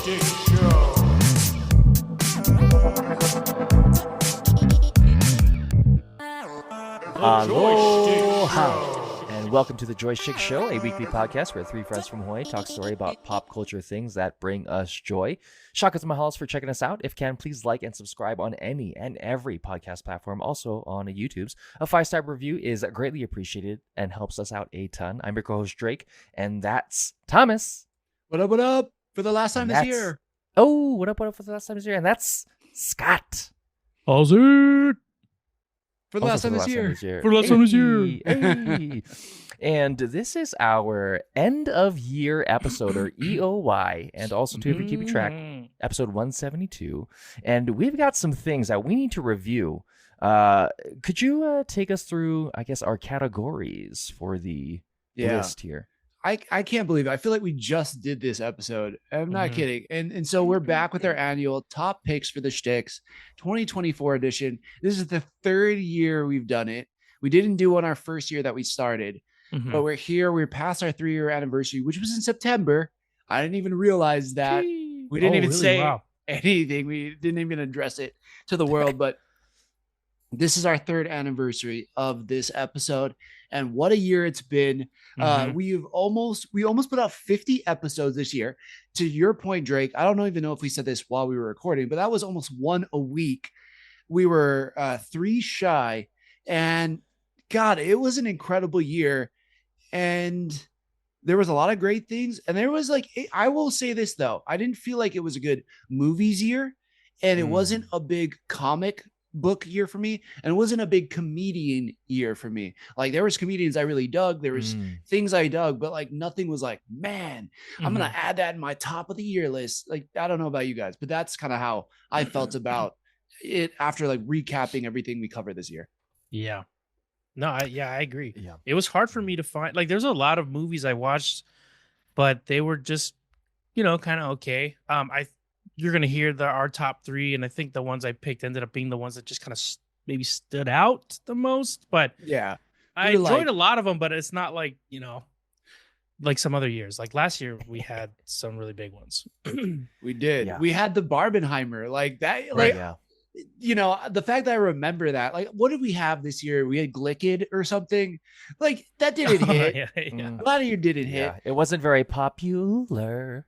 Schtick Show. Aloha, and welcome to the Joy Schtick Show, a weekly podcast where three friends from Hawaii talk story about pop culture things that bring us joy. Shout out to Mahalas for checking us out. If can, please like and subscribe on any and every podcast platform, also on YouTube's. A 5-star review is greatly appreciated and helps us out a ton. I'm your co-host Drake, and that's Thomas. What up, what up? For the last time this year. Oh, what up for the last time this year? And that's Scott. How's it? For the last time this year. For the last time this year. Hey. And this is our end of year episode, or EOY, and also too, if you're keeping track, episode 172. And we've got some things that we need to review. Could you take us through, I guess, our categories for the list here? I can't believe it. I feel like we just did this episode. I'm not kidding. And so we're back with our annual top picks for the Schticks 2024 edition. This is the third year we've done it. We didn't do one our first year that we started, but we're here. We're past our 3-year anniversary, which was in September. I didn't even realize that. We didn't even say anything. We didn't even address it to the world, but this is our 3rd anniversary of this episode, and what a year it's been. We almost put out 50 episodes this year. To your point, Drake, I don't even know if we said this while we were recording, but that was almost one a week. We were 3 shy, and God, it was an incredible year, and there was a lot of great things. And there was I will say this though, I didn't feel like it was a good movies year, and it wasn't a big comic book year for me, and it wasn't a big comedian year for me. Like, there was comedians I really dug, there was things I dug, but like nothing was like, man, I'm gonna add that in my top of the year list. Like, I don't know about you guys, but that's kind of how I felt about it after like recapping everything we covered this year. Yeah. No, I agree. Yeah. It was hard for me to find, like, there's a lot of movies I watched, but they were just, kind of okay. You're going to hear our top 3, and I think the ones I picked ended up being the ones that just kind of maybe stood out the most. But yeah, I enjoyed a lot of them, but it's not like, like some other years. Like last year, we had some really big ones. We did. Yeah. We had the Barbenheimer, like that. Like, the fact that I remember that, like, what did we have this year? We had Glicked or something. Like, that didn't hit. A lot of you didn't hit. It wasn't very popular.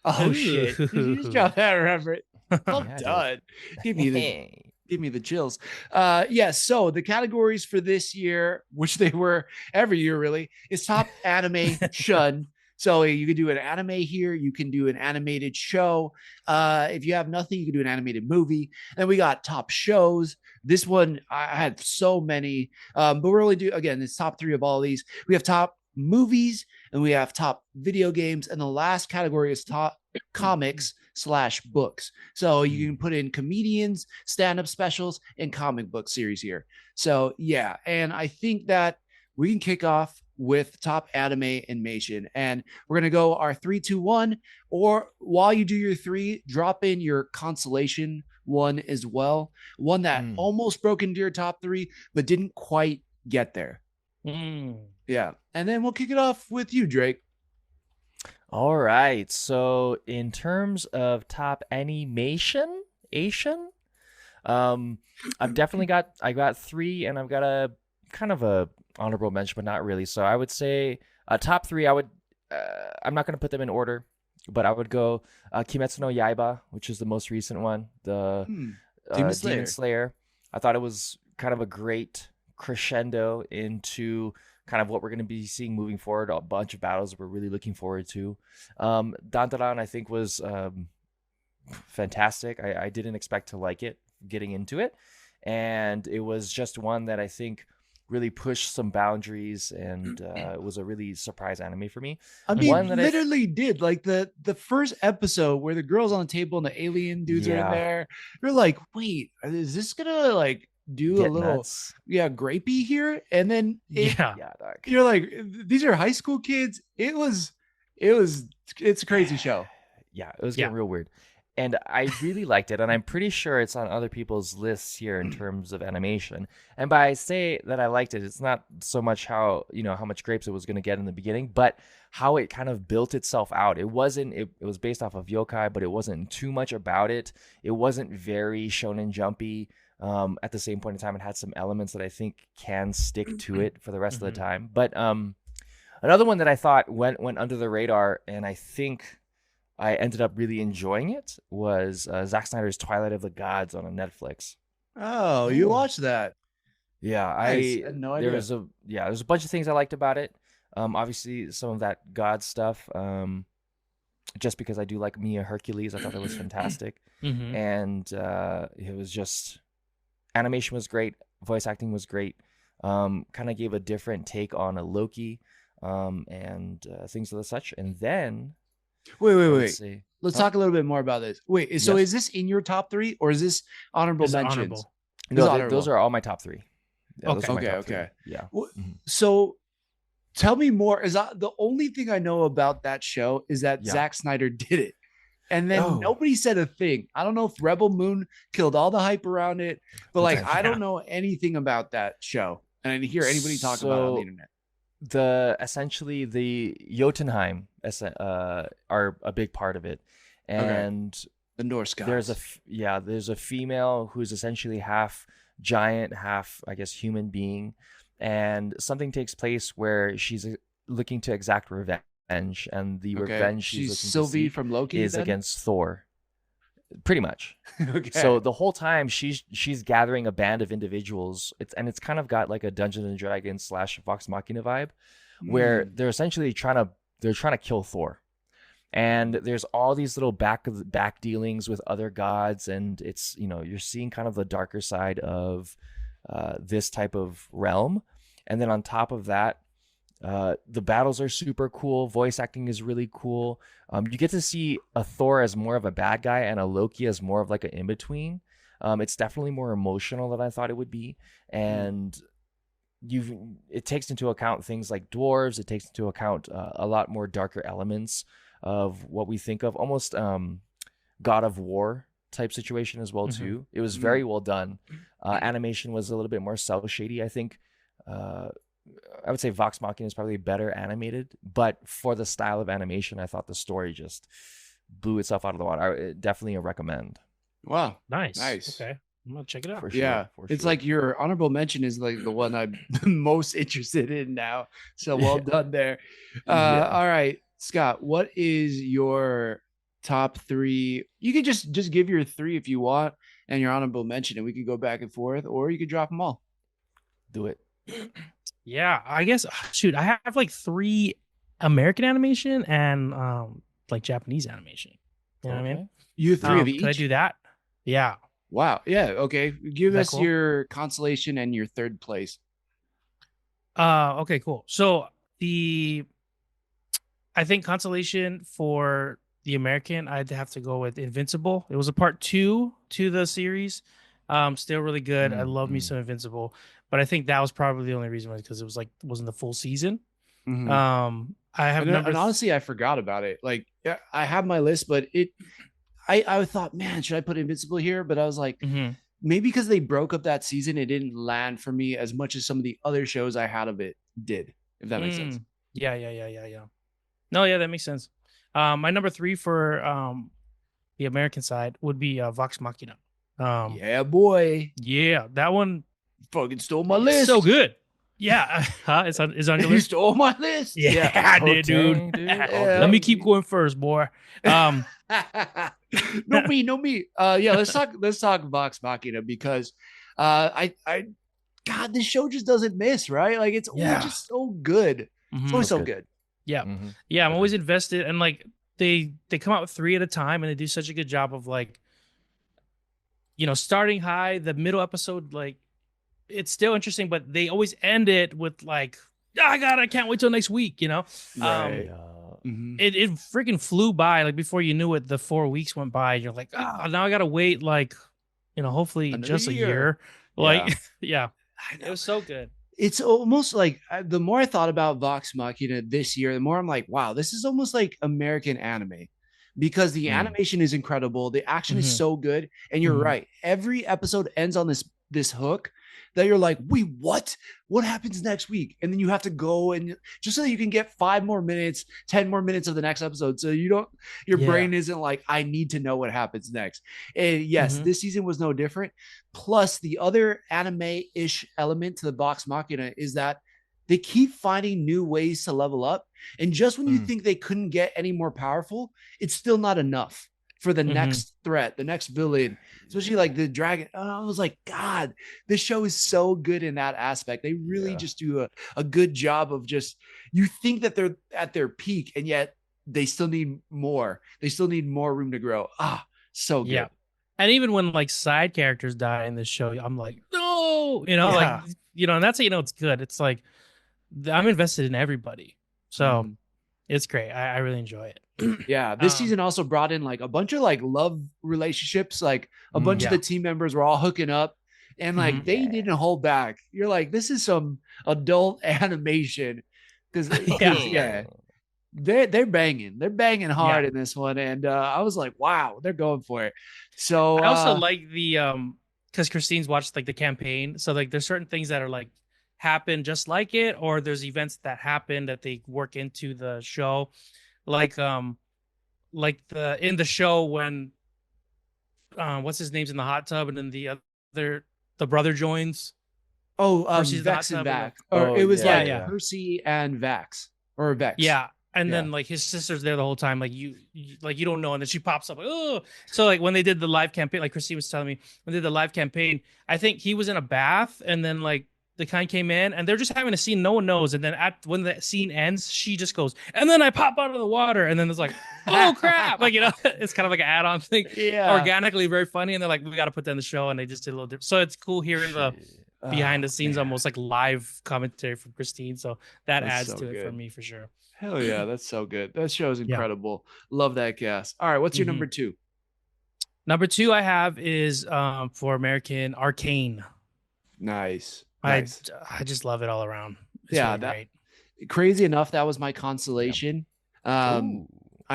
Oh shit! Did you just drop that? Remember it? I'm done. Give me the chills. So the categories for this year, which they were every year really, is top animation. So you can do an anime here. You can do an animated show. If you have nothing, you can do an animated movie. Then we got top shows. This one, I had so many, but we're only again, it's top 3 of all of these. We have top movies, and we have top video games, and the last category is top comics/books. So you can put in comedians, stand-up specials, and comic book series here. So yeah, and I think that we can kick off with top anime animation, and we're gonna go our 3, 2, 1, or while you do your 3, drop in your consolation one as well, one that almost broke into your top 3 but didn't quite get there. Yeah, and then we'll kick it off with you, Drake. All right. So in terms of top animation, I've definitely got 3, and I've got a kind of a honorable mention, but not really. So I would say top 3. I'm not going to put them in order, but I would go Kimetsu no Yaiba, which is the most recent one, the Demon Slayer. I thought it was kind of a great crescendo into kind of what we're going to be seeing moving forward, a bunch of battles that we're really looking forward to. Dandadan, I think, was fantastic. I didn't expect to like it getting into it, and it was just one that I think really pushed some boundaries, and it was a really surprise anime for me. I mean, one that literally did, like the first episode where the girl's on the table and the alien dudes are in there. You're like, wait, is this gonna like do get a little nuts. Grapey here? And then you're like, these are high school kids. It's a crazy show. Yeah, it was getting real weird. and I really liked it, and I'm pretty sure it's on other people's lists here in terms of animation. And by I say that I liked it, it's not so much how how much grapes it was going to get in the beginning, but how it kind of built itself out. It wasn't it was based off of yokai, but it wasn't too much about it. It wasn't very shonen jumpy. At the same point in time, it had some elements that I think can stick to it for the rest of the time. But another one that I thought went under the radar, and I think I ended up really enjoying it, was Zack Snyder's Twilight of the Gods on Netflix. Oh, you watched that? Yeah, Nice. I had no idea. there's a bunch of things I liked about it. Obviously some of that God stuff. Just because I do like Mia Hercules, I thought that was fantastic. And it was just animation was great, voice acting was great. Kind of gave a different take on a Loki, and things of the such. And then Wait. let's see. Let's talk a little bit more about this. Wait, so Yes. is this in your top 3 or is this honorable It's mentions? honorable. No, honorable. those are all my top 3. Yeah, those are my Okay, top three. okay. Yeah. So tell me more. The only thing I know about that show is that Yeah. Zack Snyder did it. And then Oh. nobody said a thing. I don't know if Rebel Moon killed all the hype around it, but like I don't know anything about that show. And I didn't hear anybody talk about it on the internet. Essentially the Jotunheim are a big part of it, and The Norse gods. there's a female who's essentially half giant, half I guess human being, and something takes place where she's looking to exact revenge, and the revenge she's looking Sylvie to seek from Loki is then? against Thor, pretty much. Okay. So the whole time she's gathering a band of individuals. It's kind of got like a Dungeons and Dragons / Vox Machina vibe, where they're essentially trying to kill Thor, and there's all these little back dealings with other gods, and it's you're seeing kind of the darker side of this type of realm, and then on top of that. The battles are super cool. Voice acting is really cool. You get to see a Thor as more of a bad guy and a Loki as more of like an in-between. It's definitely more emotional than I thought it would be. And it takes into account things like dwarves. It takes into account a lot more darker elements of what we think of, almost God of War type situation as well too. It was very well done. Animation was a little bit more cel shady, I think. I would say Vox Machina is probably better animated, but for the style of animation, I thought the story just blew itself out of the water. Definitely a recommend. Wow. Nice. Nice. Okay. I'm gonna check it out. For sure. Yeah. It's like your honorable mention is like the one I'm most interested in now. So well done there. Yeah. All right, Scott, what is your top 3? You could just give your 3 if you want and your honorable mention, and we could go back and forth, or you could drop them all. Do it. Yeah, I guess shoot, I have like 3 American animation and like Japanese animation. You know what I mean? You 3 of each? Could I do that? Yeah. Wow. Yeah. Okay. Give that us cool? your consolation and your third place. Okay, cool. So I think consolation for the American, I'd have to go with Invincible. It was a part 2 to the series. Still really good. I love me some Invincible, but I think that was probably the only reason was because it was wasn't the full season. Mhm. I have and honestly, I forgot about it. Like, yeah, I have my list, but I thought, man, should I put Invincible here? But I was like, maybe because they broke up that season, it didn't land for me as much as some of the other shows I had of it did. If that makes sense. Yeah. No, yeah, that makes sense. My number 3 for the American side would be Vox Machina. Yeah, boy. Yeah, that one fucking stole my list. So good. Yeah, it's on your list. You stole my list. Yeah, I did, dude. Let me keep going first, boy. No me. Yeah, let's talk Vox Machina, because God, this show just doesn't miss, right? Like, it's always just so good. It's always so good. Yeah. Yeah, I'm always invested, and like they come out with 3 at a time, and they do such a good job of like, starting high, the middle episode, like it's still interesting, but they always end it with like, I can't wait till next week, Right. It freaking flew by. Like, before you knew it, the 4 weeks went by, and you're like, now I gotta wait, like, hopefully Another just a year. Like, yeah. It was so good. It's almost like, the more I thought about Vox Machina this year, the more I'm like, wow, this is almost like American anime, because the animation is incredible. The action is so good. And you're right. Every episode ends on this hook that you're like, wait, what? What happens next week? And then you have to go and just so that you can get 5 more minutes, 10 more minutes of the next episode. So your brain isn't like, I need to know what happens next. And yes, this season was no different. Plus, the other anime-ish element to the Vox Machina is that they keep finding new ways to level up. And just when you think they couldn't get any more powerful, it's still not enough for the next threat, the next villain, especially like the dragon. I was like, God, this show is so good in that aspect. They really just do a good job of just, you think that they're at their peak and yet they still need more. They still need more room to grow. So good. Yeah. And even when like side characters die in this show, I'm like, no, like, and that's how you know it's good. It's like, I'm invested in everybody. So it's great. I really enjoy it. Yeah, this season also brought in like a bunch of like love relationships, like a bunch of the team members were all hooking up and like they didn't hold back. You're like, this is some adult animation because they're banging hard in this one. And I was like, wow, they're going for it. So I also like the because Christine's watched like the campaign, so like there's certain things that are like happen just like it, or there's events that happen that they work into the show. Like the in the show when what's his name's in the hot tub and then the brother joins. Vex and Vax. Or it was like Percy and Vax or Vex. Yeah. And then like his sister's there the whole time, like you don't know, and then she pops up like, oh. So like when they did the live campaign, like Christine was telling me, when they did the live campaign, I think he was in a bath and then like the kind came in and they're just having a scene no one knows, and then when the scene ends she just goes, and then I pop out of the water, and then it's like, oh crap, like it's kind of like an add-on thing, organically very funny, and they're like, we got to put that in the show, and they just did a little different. So it's cool hearing the behind the scenes almost like live commentary from Christine, so that's adds so to it for me for sure. Hell yeah, that's so good. That show is incredible. Love that cast. All right, what's your number 2? Number 2 I have is for American Arcane. Nice. I just love it all around. It's really great. Crazy enough, that was my consolation. I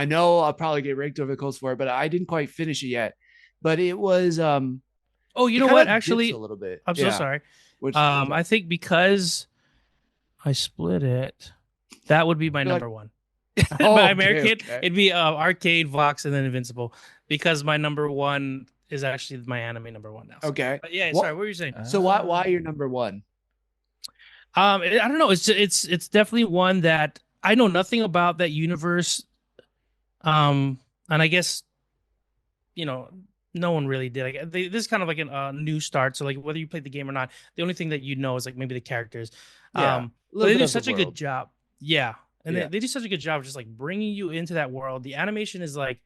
know I'll probably get raked over the coals for it, but I didn't quite finish it yet. But it was you know what? Actually, a little bit. I'm so sorry. I think because I split it, that would be my number 1. My American, it'd be Arcade, Vox, and then Invincible, because my number 1 is actually my anime number 1 now. So. Okay. But yeah, sorry, what were you saying? So why your number 1? I don't know. It's definitely one that I know nothing about that universe. And I guess, no one really did. Like this is kind of like a new start. So like whether you played the game or not, the only thing that you know is like maybe the characters. But they do such a good job. Yeah. And they do such a good job of just like bringing you into that world. The animation is like,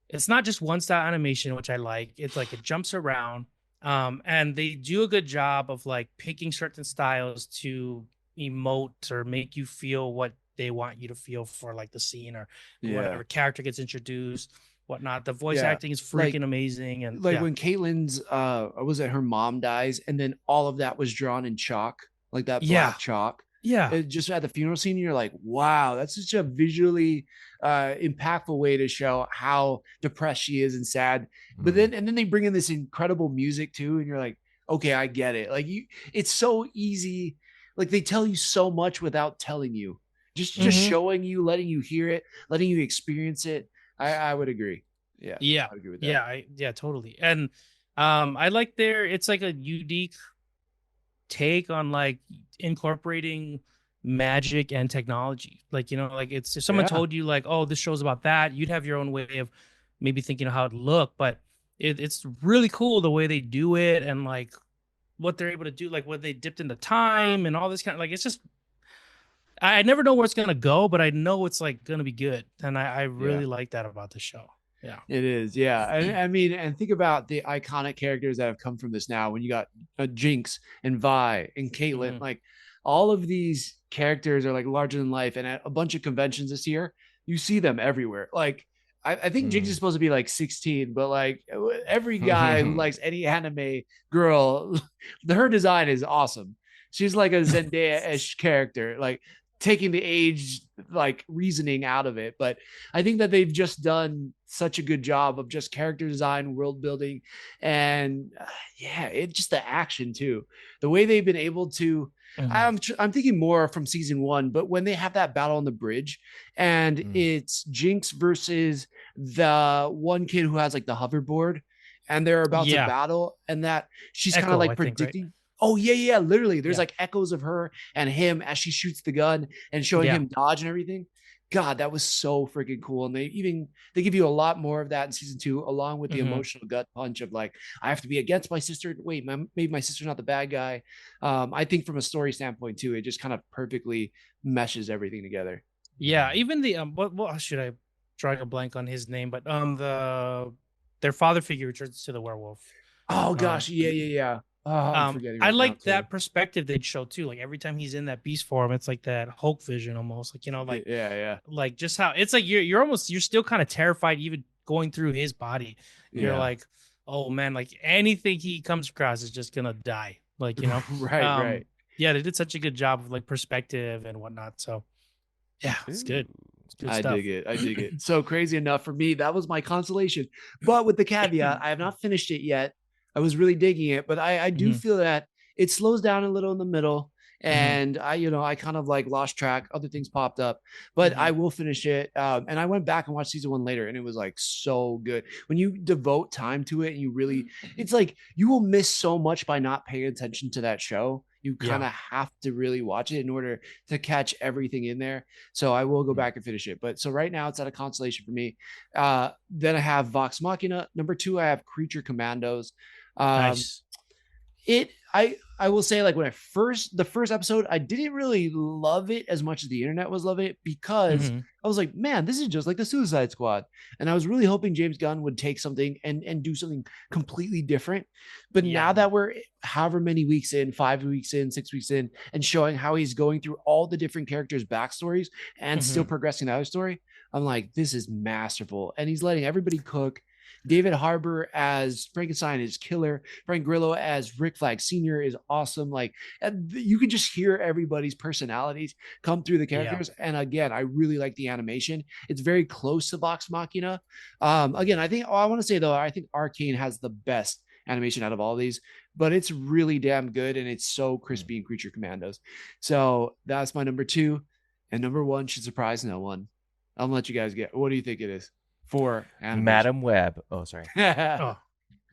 it's not just one style animation, which I like. It's like it jumps around. And they do a good job of like picking certain styles to emote or make you feel what they want you to feel for like the scene or whatever character gets introduced, whatnot. The voice acting is freaking amazing. And like when Caitlin's was it her mom dies and then all of that was drawn in chalk, like that black chalk. Yeah. Just at the funeral scene, you're like, wow, that's such a visually impactful way to show how depressed she is and sad. But then they bring in this incredible music too, and you're like, okay, I get it. Like it's so easy. Like they tell you so much without telling you, just showing you, letting you hear it, letting you experience it. I would agree. Yeah, I would agree with that. Yeah, totally. And I like it's like a unique take on like incorporating magic and technology. Like, like it's if someone told you like, oh, this show's about that, you'd have your own way of maybe thinking of how it looked, but it's really cool the way they do it and like what they're able to do, like when they dipped into time and all this kind of like, it's just, I never know where it's gonna go, but I know it's like gonna be good, and I really like that about the show. Yeah, it is. Yeah, I mean, and think about the iconic characters that have come from this now. When you got Jinx and Vi and Caitlyn, like all of these characters are like larger than life. And at a bunch of conventions this year, you see them everywhere. Like I think Jinx is supposed to be like 16, but like every guy who likes any anime girl, her design is awesome. She's like a Zendaya-ish character. Like taking the age like reasoning out of it. But I think that they've just done such a good job of just character design, world building, and yeah, it just the action too. The way they've been able to. I'm thinking more from season 1, but when they have that battle on the bridge, and it's Jinx versus the one kid who has like the hoverboard, and they're about to battle, and that she's kind of like predicting. Right? Oh yeah, literally. There's like echoes of her and him as she shoots the gun and showing him dodge and everything. God, that was so freaking cool. And they give you a lot more of that in season 2, along with the emotional gut punch of like, I have to be against my sister. Wait, maybe my sister's not the bad guy. I think from a story standpoint too, it just kind of perfectly meshes everything together. Yeah, even the what should I drawing a blank on his name, but their father figure returns to the werewolf. Oh gosh, yeah. Oh, I like that perspective they'd show too. Like every time he's in that beast form, it's like that Hulk vision almost. Like, you know, like like just how it's like you're still kind of terrified even going through his body. You're like, oh man, like anything he comes across is just gonna die. Like, you know, right. Yeah, they did such a good job of like perspective and whatnot. So yeah, it's good. I dig it. So crazy enough for me, that was my consolation. But with the caveat, I have not finished it yet. I was really digging it, but I do feel that it slows down a little in the middle, and I kind of like lost track. Other things popped up, but I will finish it. And I went back and watched season 1 later, and it was like so good. When you devote time to it, and you really, it's like you will miss so much by not paying attention to that show. You kind of have to really watch it in order to catch everything in there. So I will go back and finish it. But so right now it's at a consolation for me. Then I have Vox Machina. Number 2, I have Creature Commandos. Nice. I will say, like, when the first episode, I didn't really love it as much as the internet was loving it, because I was like, man, this is just like the Suicide Squad. And I was really hoping James Gunn would take something and do something completely different. But now that we're however many weeks in, 5 weeks in, 6 weeks in, and showing how he's going through all the different characters' backstories and still progressing the other story, I'm like, this is masterful. And he's letting everybody cook. David Harbour as Frankenstein is killer. Frank Grillo as Rick Flag Sr. is awesome. Like, you can just hear everybody's personalities come through the characters. And again, I really like the animation. It's very close to Vox Machina. Again, I want to say though, I think Arcane has the best animation out of all these, but it's really damn good, and it's so crispy in Creature Commandos. So that's my number 2, and number 1 should surprise no one. I'm gonna let you guys get. What do you think it is? For animation. Madam Web. Oh, sorry. Yeah,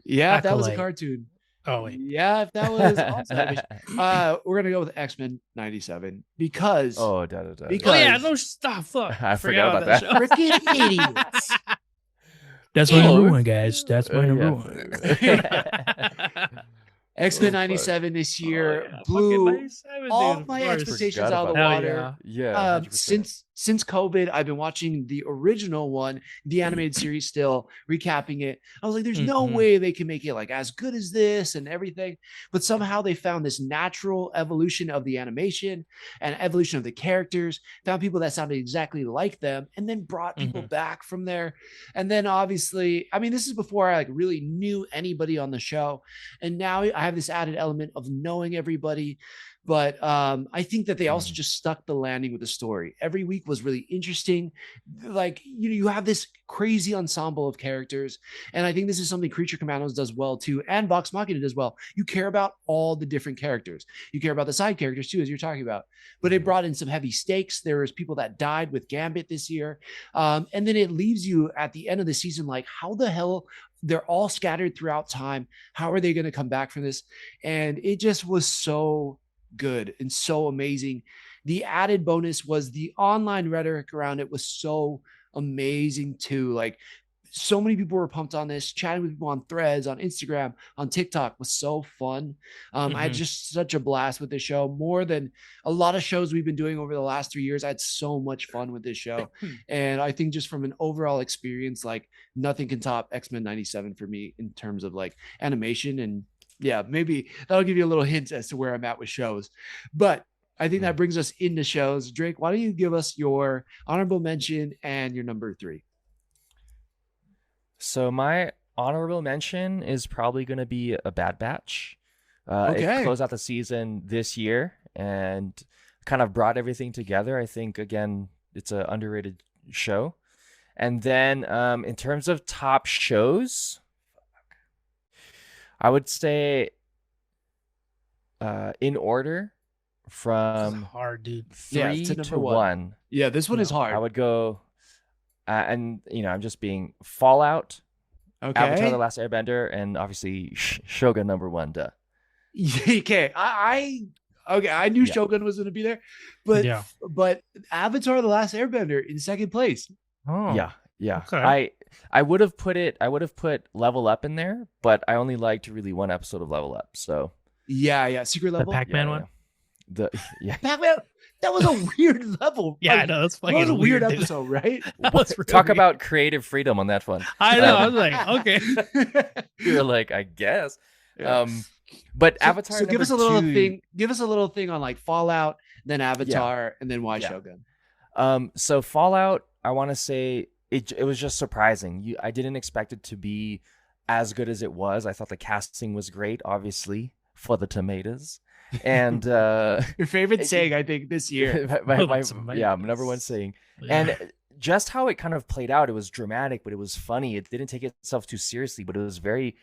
if that was a cartoon. Oh, wait. Yeah, if that was also animation. We're gonna go with X-Men 97 because. Because no, stop. Fuck. I forgot about that. Freaking idiots. That's my number 1, guys. That's my number 1. X-Men 97 this year blew all my expectations out of the water. Since COVID, I've been watching the original one, the animated series, still recapping it. I was like, there's no way they can make it like as good as this and everything. But somehow they found this natural evolution of the animation and evolution of the characters, found people that sounded exactly like them, and then brought people back from there. And then obviously, I mean, this is before I like really knew anybody on the show. And now I have this added element of knowing everybody. But I think that they also just stuck the landing with the story. Every week was really interesting. Like, you have this crazy ensemble of characters. And I think this is something Creature Commandos does well too. And Vox Machina does well. You care about all the different characters. You care about the side characters too, as you're talking about. But it brought in some heavy stakes. There was people that died with Gambit this year. And then it leaves you at the end of the season like, how the hell they're all scattered throughout time. How are they going to come back from this? And it just was so good and so amazing. The added bonus was the online rhetoric around it was so amazing too. Like, so many people were pumped on this. Chatting with people on Threads, on Instagram, on TikTok was so fun. I had just such a blast with this show, more than a lot of shows we've been doing over the last 3 years. I had so much fun with this show. And I think just from an overall experience, like, nothing can top X-Men 97 for me in terms of like animation. And yeah, maybe that'll give you a little hint as to where I'm at with shows. But I think that brings us into shows. Drake, why don't you give us your honorable mention and your number 3? So my honorable mention is probably going to be a Bad Batch. Okay. It closed out the season this year, and kind of brought everything together. I think again, it's an underrated show. And then in terms of top shows, I would say in order This is from hard, dude. Yeah, 3 to number to one. 1. Yeah, this one is hard. I would go, and I'm just being Fallout, Okay. Avatar: The Last Airbender, and obviously Shogun number 1. Duh. Okay. I knew Yeah. Shogun was going to be there, but Yeah. Avatar: The Last Airbender in second place. Oh, Yeah. Okay. I would have put Level Up in there, but I only liked really one episode of Level Up. So Yeah. Secret the level. Pac-Man yeah, one. yeah. Pac-Man. That was a weird level. Yeah, I Like, know that's that was fucking a weird dude. episode, right? That was real Talk weird. about creative freedom on that one. I know. I Um, was like, okay. You're like, I guess. Yeah. But So- Avatar. So give us a number little 2, thing. Give us a little thing on like Fallout, then Avatar, and then why Yeah. Shogun. So Fallout, I want to say it was just surprising. I didn't expect it to be as good as it was. I thought the casting was great, obviously, for the tomatoes. And Your favorite it- saying, I think, this year. my Tomatoes. number one saying. Yeah. And just how it kind of played out, it was dramatic, but it was funny. It didn't take itself too seriously, but it was very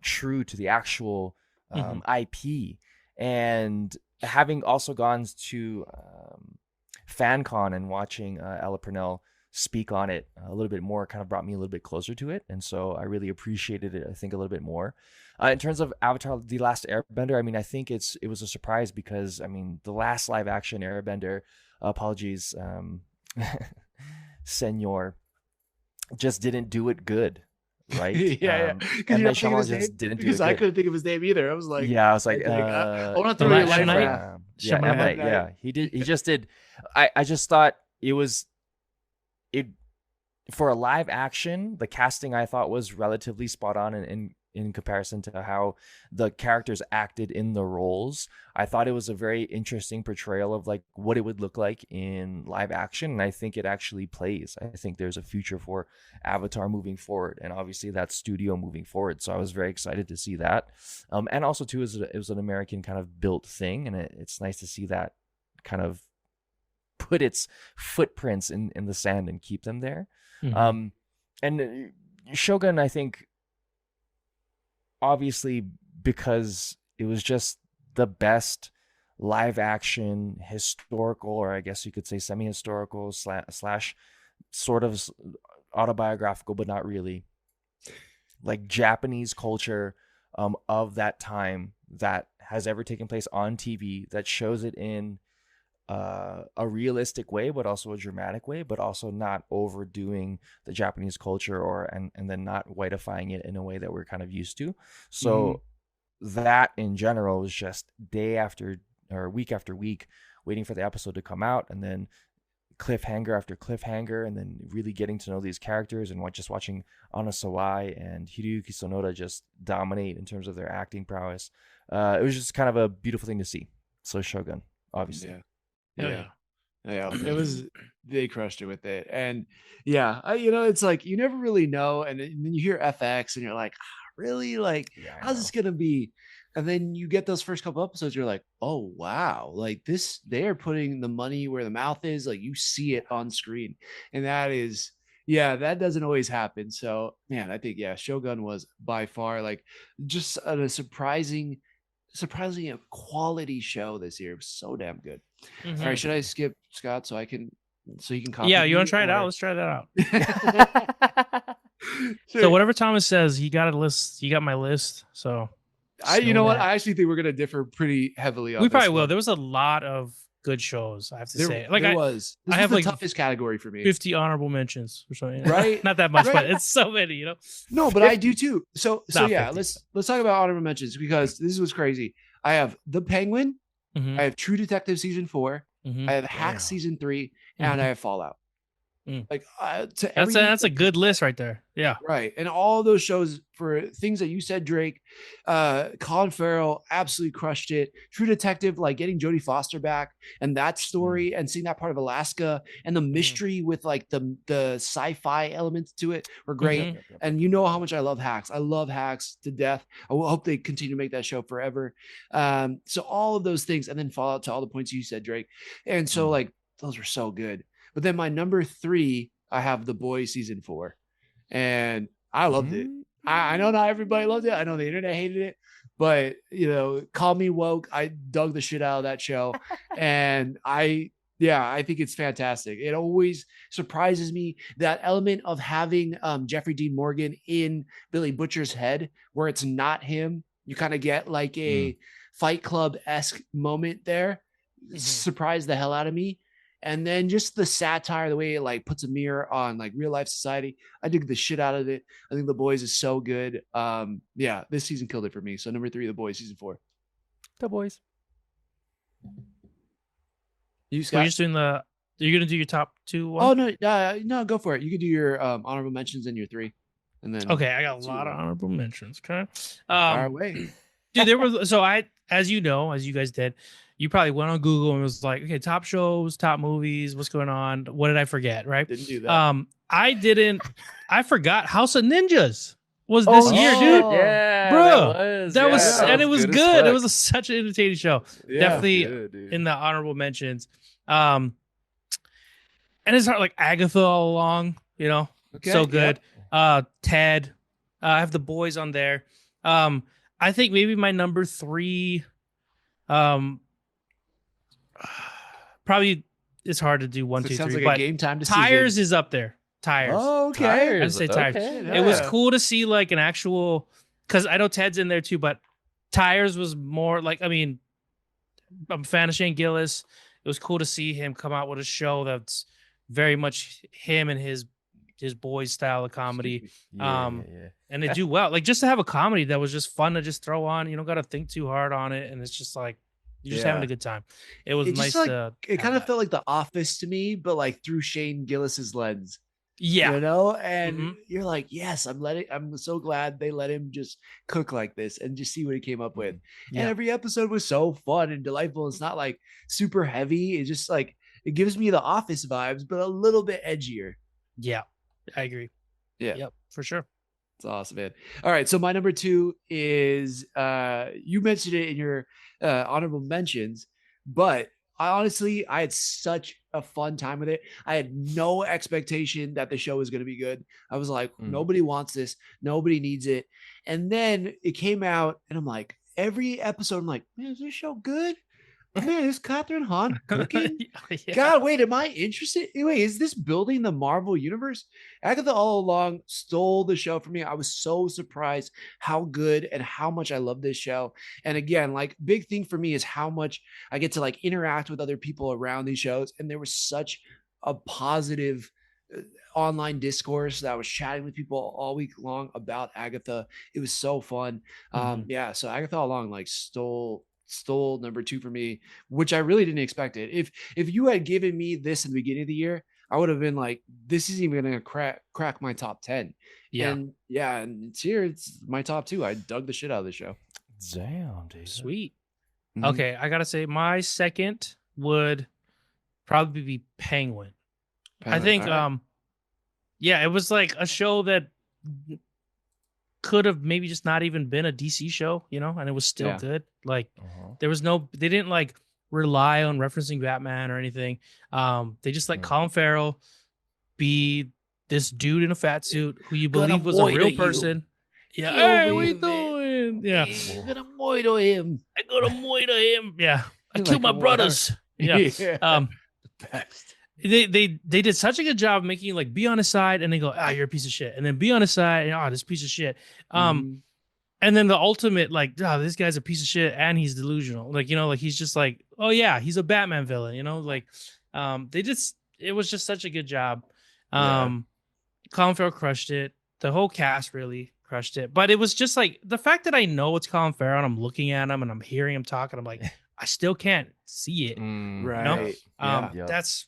true to the actual IP. And having also gone to FanCon and watching Ella Purnell speak on it a little bit more kind of brought me a little bit closer to it. And so I really appreciated it, I think, a little bit more. In terms of Avatar: The Last Airbender, I mean, I think it was a surprise because, I mean, the last live action Airbender, apologies, Senor, just didn't do it good, right? Yeah. And Because Night Shyamalan just didn't do it Because I good. couldn't think of his name either. I was like, Yeah, I was like, I want to The throw your Last life Night? around. yeah, Shyamalan. M. Night, yeah. He just did. I just thought it for a live action, the casting I thought was relatively spot on in comparison to how the characters acted in the roles. I thought it was a very interesting portrayal of like what it would look like in live action, and I think it actually plays. I think there's a future for Avatar moving forward, and obviously that studio moving forward. So I was very excited to see that, and also too, it was an American kind of built thing, and it's nice to see that kind of put its footprints in the sand and keep them there. Mhm. And Shogun, I think, obviously because it was just the best live action historical, or I guess you could say semi-historical slash sort of autobiographical, but not really, like Japanese culture of that time that has ever taken place on TV, that shows it in a realistic way, but also a dramatic way, but also not overdoing the Japanese culture and then not whiteifying it in a way that we're kind of used to. So that in general is just day after or week after week waiting for the episode to come out, and then cliffhanger after cliffhanger, and then really getting to know these characters, and just watching Anna Sawai and Hiroyuki Sonoda just dominate in terms of their acting prowess. It was just kind of a beautiful thing to see. So Shogun, obviously. Yeah. It was, they crushed it with it. And yeah, it's like you never really know. And then you hear FX and you're like, really? Like, Yeah, I how's this gonna be? And then you get those first couple episodes, you're like, oh wow, like this, they are putting the money where the mouth is. Like you see it on screen. And that is, yeah, that doesn't always happen. So man, I think Shogun was by far like just a surprisingly a quality show this year. It was so damn good. Mhm. All right, should I skip Scott so you can copy? Yeah, you want me, to try it or- out? Let's try that out. Sure. So whatever Thomas says, you got a list. You got my list. So You know what? that. I actually think we're gonna differ pretty heavily on we this probably will. one. There was a lot of good shows. I have to say. There I was. This I was have the like toughest category for me. 50 honorable mentions or something. Right? Not that much, Right. but it's so many. No, but I do too. So Not yeah, 50. let's talk about honorable mentions, because this was crazy. I have The Penguin, Mhm, I have True Detective season 4, mhm. I have Hacks Wow. season 3, and I have Fallout. Like to That's a good list right there. Yeah. right. And all those shows for things that you said, Drake, Colin Farrell absolutely crushed it. True Detective, like getting Jodie Foster back and that story and seeing that part of Alaska and the mystery with like the sci-fi elements to it were great. And you know how much I love Hacks. I love Hacks to death. I will hope they continue to make that show forever. So all of those things, and then Fallout to all the points you said, Drake. And so like those were so good. But then my number 3, I have The Boys season 4. And I loved it. I know not everybody loved it. I know the internet hated it, but you know, call me woke. I dug the shit out of that show. And I think it's fantastic. It always surprises me that element of having Jeffrey Dean Morgan in Billy Butcher's head, where it's not him. You kind of get like a Fight Club-esque moment there. Surprised the hell out of me. And then just the satire, the way it like puts a mirror on like real life society. I dig the shit out of it. I think The Boys is so good. This season killed it for me. So number 3, The Boys season 4. The Boys. You So you're just doing you're gonna do your top 2 one? Oh no, go for it. You can do your honorable mentions and your 3. And then Okay, I got a lot of honorable mentions. Okay. fire away. Dude, there was as you guys did, you probably went on Google and was like, okay, top shows, top movies, what's going on? What did I forget? Right? Didn't do that. I forgot House of Ninjas was this year, dude. Yeah, Bro, that was and it was good. It fuck. was such an entertaining show. Yeah, Definitely dude. in the honorable mentions. And it's not like Agatha all along, you know, Okay, so good. Ted, I have The Boys on there. I think maybe my number 3, probably it's hard to do 1, So 2, it sounds 3, like but a game time decision. Tires is up there. Tires. Oh, okay. Tires. I'd say Tires. Okay. It was Yeah. cool to see like an actual, because I know Ted's in there too, but Tires was more like, I mean, I'm a fan of Shane Gillis. It was cool to see him come out with a show that's very much him and his boys style of comedy. And they do well. Like just to have a comedy that was just fun to just throw on. You don't got to think too hard on it, and it's just like you're just having a good time. It was It nice just, like, to. It kind of felt like The Office to me, but like through Shane Gillis's lens. Yeah. You know, and you're like, yes, I'm so glad they let him just cook like this and just see what he came up with. Yeah. And every episode was so fun and delightful. It's not like super heavy. It's just like it gives me The Office vibes, but a little bit edgier. Yeah, I agree. Yeah. Yep, for sure. It's awesome, man. All right. So my number 2 is you mentioned it in your honorable mentions, but I had such a fun time with it. I had no expectation that the show was going to be good. I was like, nobody wants this. Nobody needs it. And then it came out and I'm like, every episode, I'm like, man, is this show good? Man, is Catherine Hahn cooking? Yeah. God, wait, am I interested? Wait, is this building the Marvel universe? Agatha all along stole the show from me. I was so surprised how good and how much I love this show. And again, like big thing for me is how much I get to like interact with other people around these shows. And there was such a positive online discourse that I was chatting with people all week long about Agatha. It was so fun. So Agatha all along like stole number 2 for me, which I really didn't expect it. If you had given me this in the beginning of the year, I would have been like, this isn't even gonna crack my top 10. And it's here. It's my top 2. I dug the shit out of the show. Damn, dude. Sweet. Okay, I gotta say my second would probably be Penguin. I think it was like a show that could have maybe just not even been a DC show, you know, and it was still good. Like they didn't like rely on referencing Batman or anything. They just let Colin Farrell be this dude in a fat suit who you believe was a real person. Yeah. Hey, what you doing? Yeah. I'm gonna moito him. I gotta moito him. Yeah. I Like killed my brothers. Yeah. The best. They did such a good job of making you like be on his side and then go, you're a piece of shit. And then be on his side and this piece of shit. And then the ultimate, like, this guy's a piece of shit and he's delusional. Like, you know, like he's just like, oh yeah, he's a Batman villain, you know, like it was just such a good job. Colin Farrell crushed it. The whole cast really crushed it. But it was just like the fact that I know it's Colin Farrell and I'm looking at him and I'm hearing him talk and I'm like, I still can't see it. Right. That's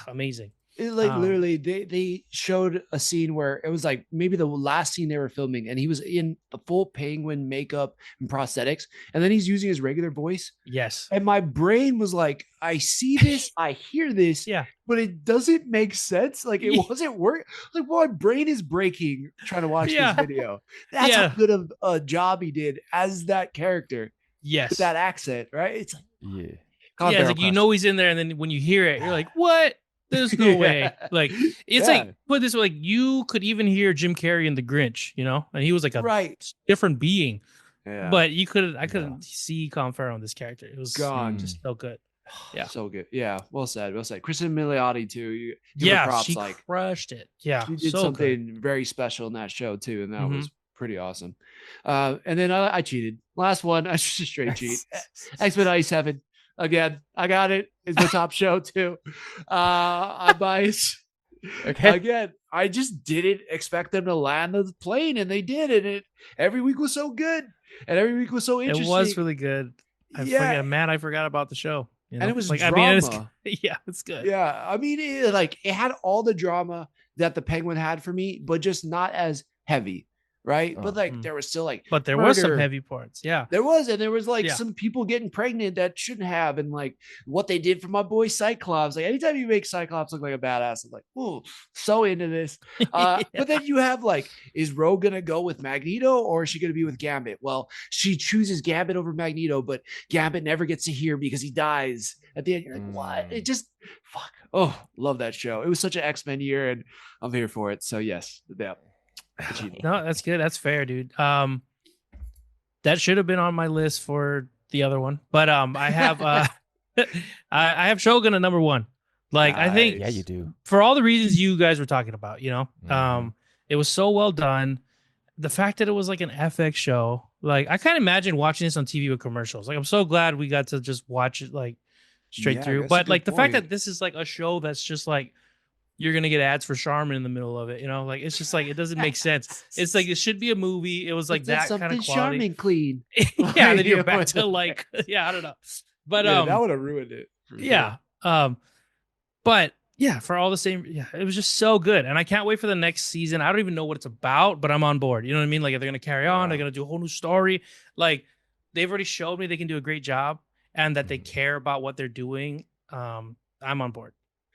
amazing. Like literally, they showed a scene where it was like maybe the last scene they were filming, and he was in the full penguin makeup and prosthetics, and then he's using his regular voice. Yes. And my brain was like, I see this, I hear this, Yeah. but it doesn't make sense. Like it wasn't work. Like, well, my brain is breaking trying to watch this video. That's how good of a job he did as that character. Yes. With that accent, right? It's like, it's like, you know, he's in there, and then when you hear it, you're like, what? There's no way. Like, it's like, put this way, like, you could even hear Jim Carrey in The Grinch, you know, and he was like a different being. Yeah. But I couldn't see Colin Farrell in this character. It was just so good. Yeah, so good. Yeah, well said. Well said. Kristen Milioti too. You props, she crushed it. Yeah, she did something very special in that show too, and that was pretty awesome. And then I cheated. Last one, I just straight cheat. X-Men 97. Again, I got it. It's the top show too. I'm biased. Okay. Again, I just didn't expect them to land the plane, and they did, and every week was so good, and every week was so interesting. It was really good. I forgot about the show. You know? And it was like, drama. I mean, it's good. Yeah, I mean, it had all the drama that the Penguin had for me, but just not as heavy. Right. But like there was still like, but there were some heavy parts. Yeah, there was. And there was like some people getting pregnant that shouldn't have. And like what they did for my boy Cyclops. Like anytime you make Cyclops look like a badass, I'm like, oh, so into this. But then you have like, is Rogue going to go with Magneto or is she going to be with Gambit? Well, she chooses Gambit over Magneto, but Gambit never gets to hear because he dies at the end. You're like, what? It just, fuck. Oh, love that show. It was such an X-Men year and I'm here for it. So yes, yeah. No, that's good. That's fair, dude. That should have been on my list for the other one, but I have I have Shogun at number one. Like I think, you do, for all the reasons you guys were talking about. You know, it was so well done. The fact that it was like an FX show, like I can't imagine watching this on TV with commercials. Like I'm so glad we got to just watch it like straight through. But like the fact that this is like a show that's just like, you're going to get ads for Charmin in the middle of it. You know, like, it's just like, it doesn't make sense. It's like, it should be a movie. It was like that kind of quality. Charmin clean. Yeah. Then you're back to like, I don't know. But, that would have ruined it. Yeah. But yeah, for all the same, it was just so good. And I can't wait for the next season. I don't even know what it's about, but I'm on board. You know what I mean? Like, if they're going to carry on, they're going to do a whole new story. Like, they've already showed me they can do a great job and that they care about what they're doing. I'm on board.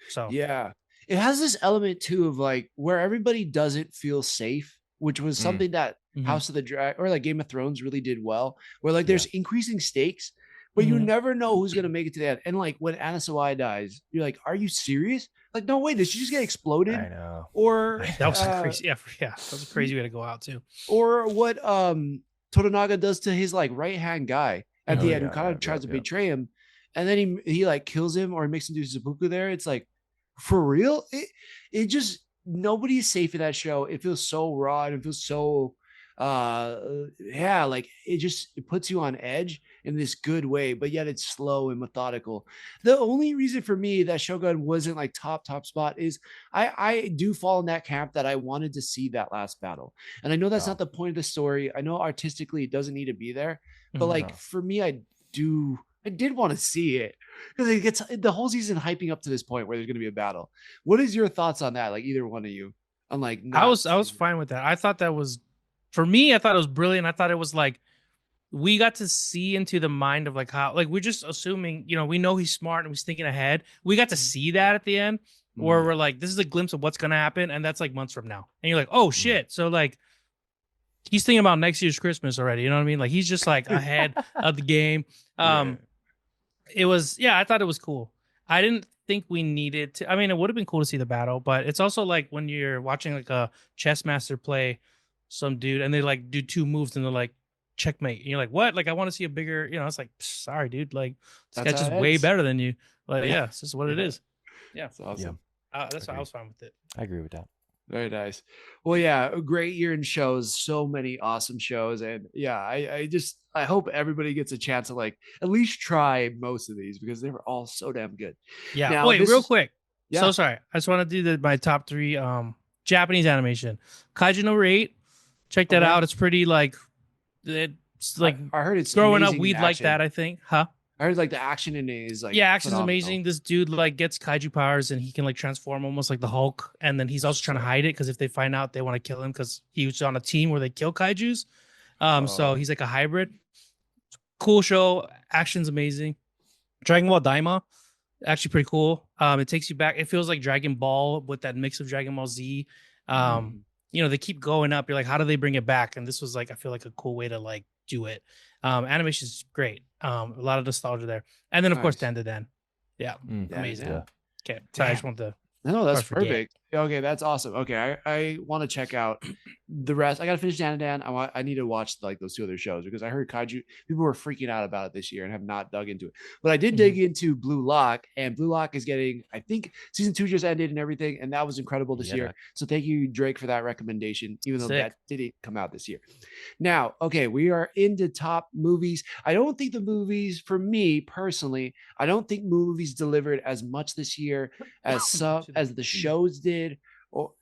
So, yeah. It has this element too of like where everybody doesn't feel safe, which was something that House of the Dragon or like Game of Thrones really did well, where like there's increasing stakes, but you never know who's going to make it to the end. And like when Anna Sawai dies, you're like, are you serious? Like, no way, did she just get exploded? I know. Or that was crazy. Yeah. That was a crazy way to go out too. Or what Toranaga does to his like right-hand guy at the end, who kind of tries to betray him. And then he like kills him or makes him do seppuku there. It's like, for real, it just, nobody's safe in that show. It feels so raw and it feels so like it puts you on edge in this good way, but yet it's slow and methodical. The only reason for me that Shogun wasn't like top spot is I do fall in that camp that I wanted to see that last battle, and I know that's not the point of the story. I know artistically it doesn't need to be there, but like for me, I did want to see it because it gets the whole season hyping up to this point where there's going to be a battle. What is your thoughts on that? Like either one of you? I'm like, I was fine with that. I thought that was, for me, I thought it was brilliant. I thought it was like, we got to see into the mind of like how, like, we're just assuming, you know, we know he's smart and he's thinking ahead. We got to see that at the end where we're like, this is a glimpse of what's going to happen. And that's like months from now. And you're like, oh shit. So like, he's thinking about next year's Christmas already. You know what I mean? Like he's just like ahead of the game. It was, I thought it was cool. I didn't think we needed to, I mean, it would have been cool to see the battle, but it's also like when you're watching like a chess master play some dude and they like do two moves and they're like, checkmate. And you're like, what? Like, I want to see a bigger, you know, it's like, sorry, dude. Like, this guy's just way better than you. Like, it's just what it is. Yeah. It's awesome. That's why I was fine with it. I agree with that. Very nice. Well, a great year in shows, so many awesome shows. And I hope everybody gets a chance to like at least try most of these because they were all so damn good. Yeah. Now, wait, real quick. Yeah. So sorry. I just want to do my top 3 Japanese animation. Kaiju no 8. Check that out. It's pretty like, it's like, I heard it's growing up, we'd like that, I think. Huh? I heard like the action in it is like Yeah, action's phenomenal. amazing. This dude like gets kaiju powers and he can like transform almost like the Hulk. And then he's also trying to hide it because if they find out, they want to kill him because he was on a team where they kill kaijus. So he's like a hybrid. Cool show. Action's amazing. Dragon Ball Daima, actually pretty cool. It takes you back. It feels like Dragon Ball with that mix of Dragon Ball Z. You know, they keep going up. You're like, how do they bring it back? And this was like, I feel like a cool way to like do it. Animation's great. A lot of nostalgia there. And then of course Dan to Dan. Yeah. Amazing. Yeah. Okay. So I just want to No, that's forget. perfect. Okay, that's awesome. Okay, I want to check out the rest. I gotta finish Dan and Dan. I need to watch like those 2 other shows because I heard kaiju people were freaking out about it this year and have not dug into it. But I did dig into Blue Lock, and Blue Lock is getting, I think season 2 just ended and everything, and that was incredible this year. So thank you, Drake, for that recommendation, even though that didn't come out this year. Now, okay, we are into top movies. I don't think the movies, for me personally, I don't think movies delivered as much this year as some as the shows did. Or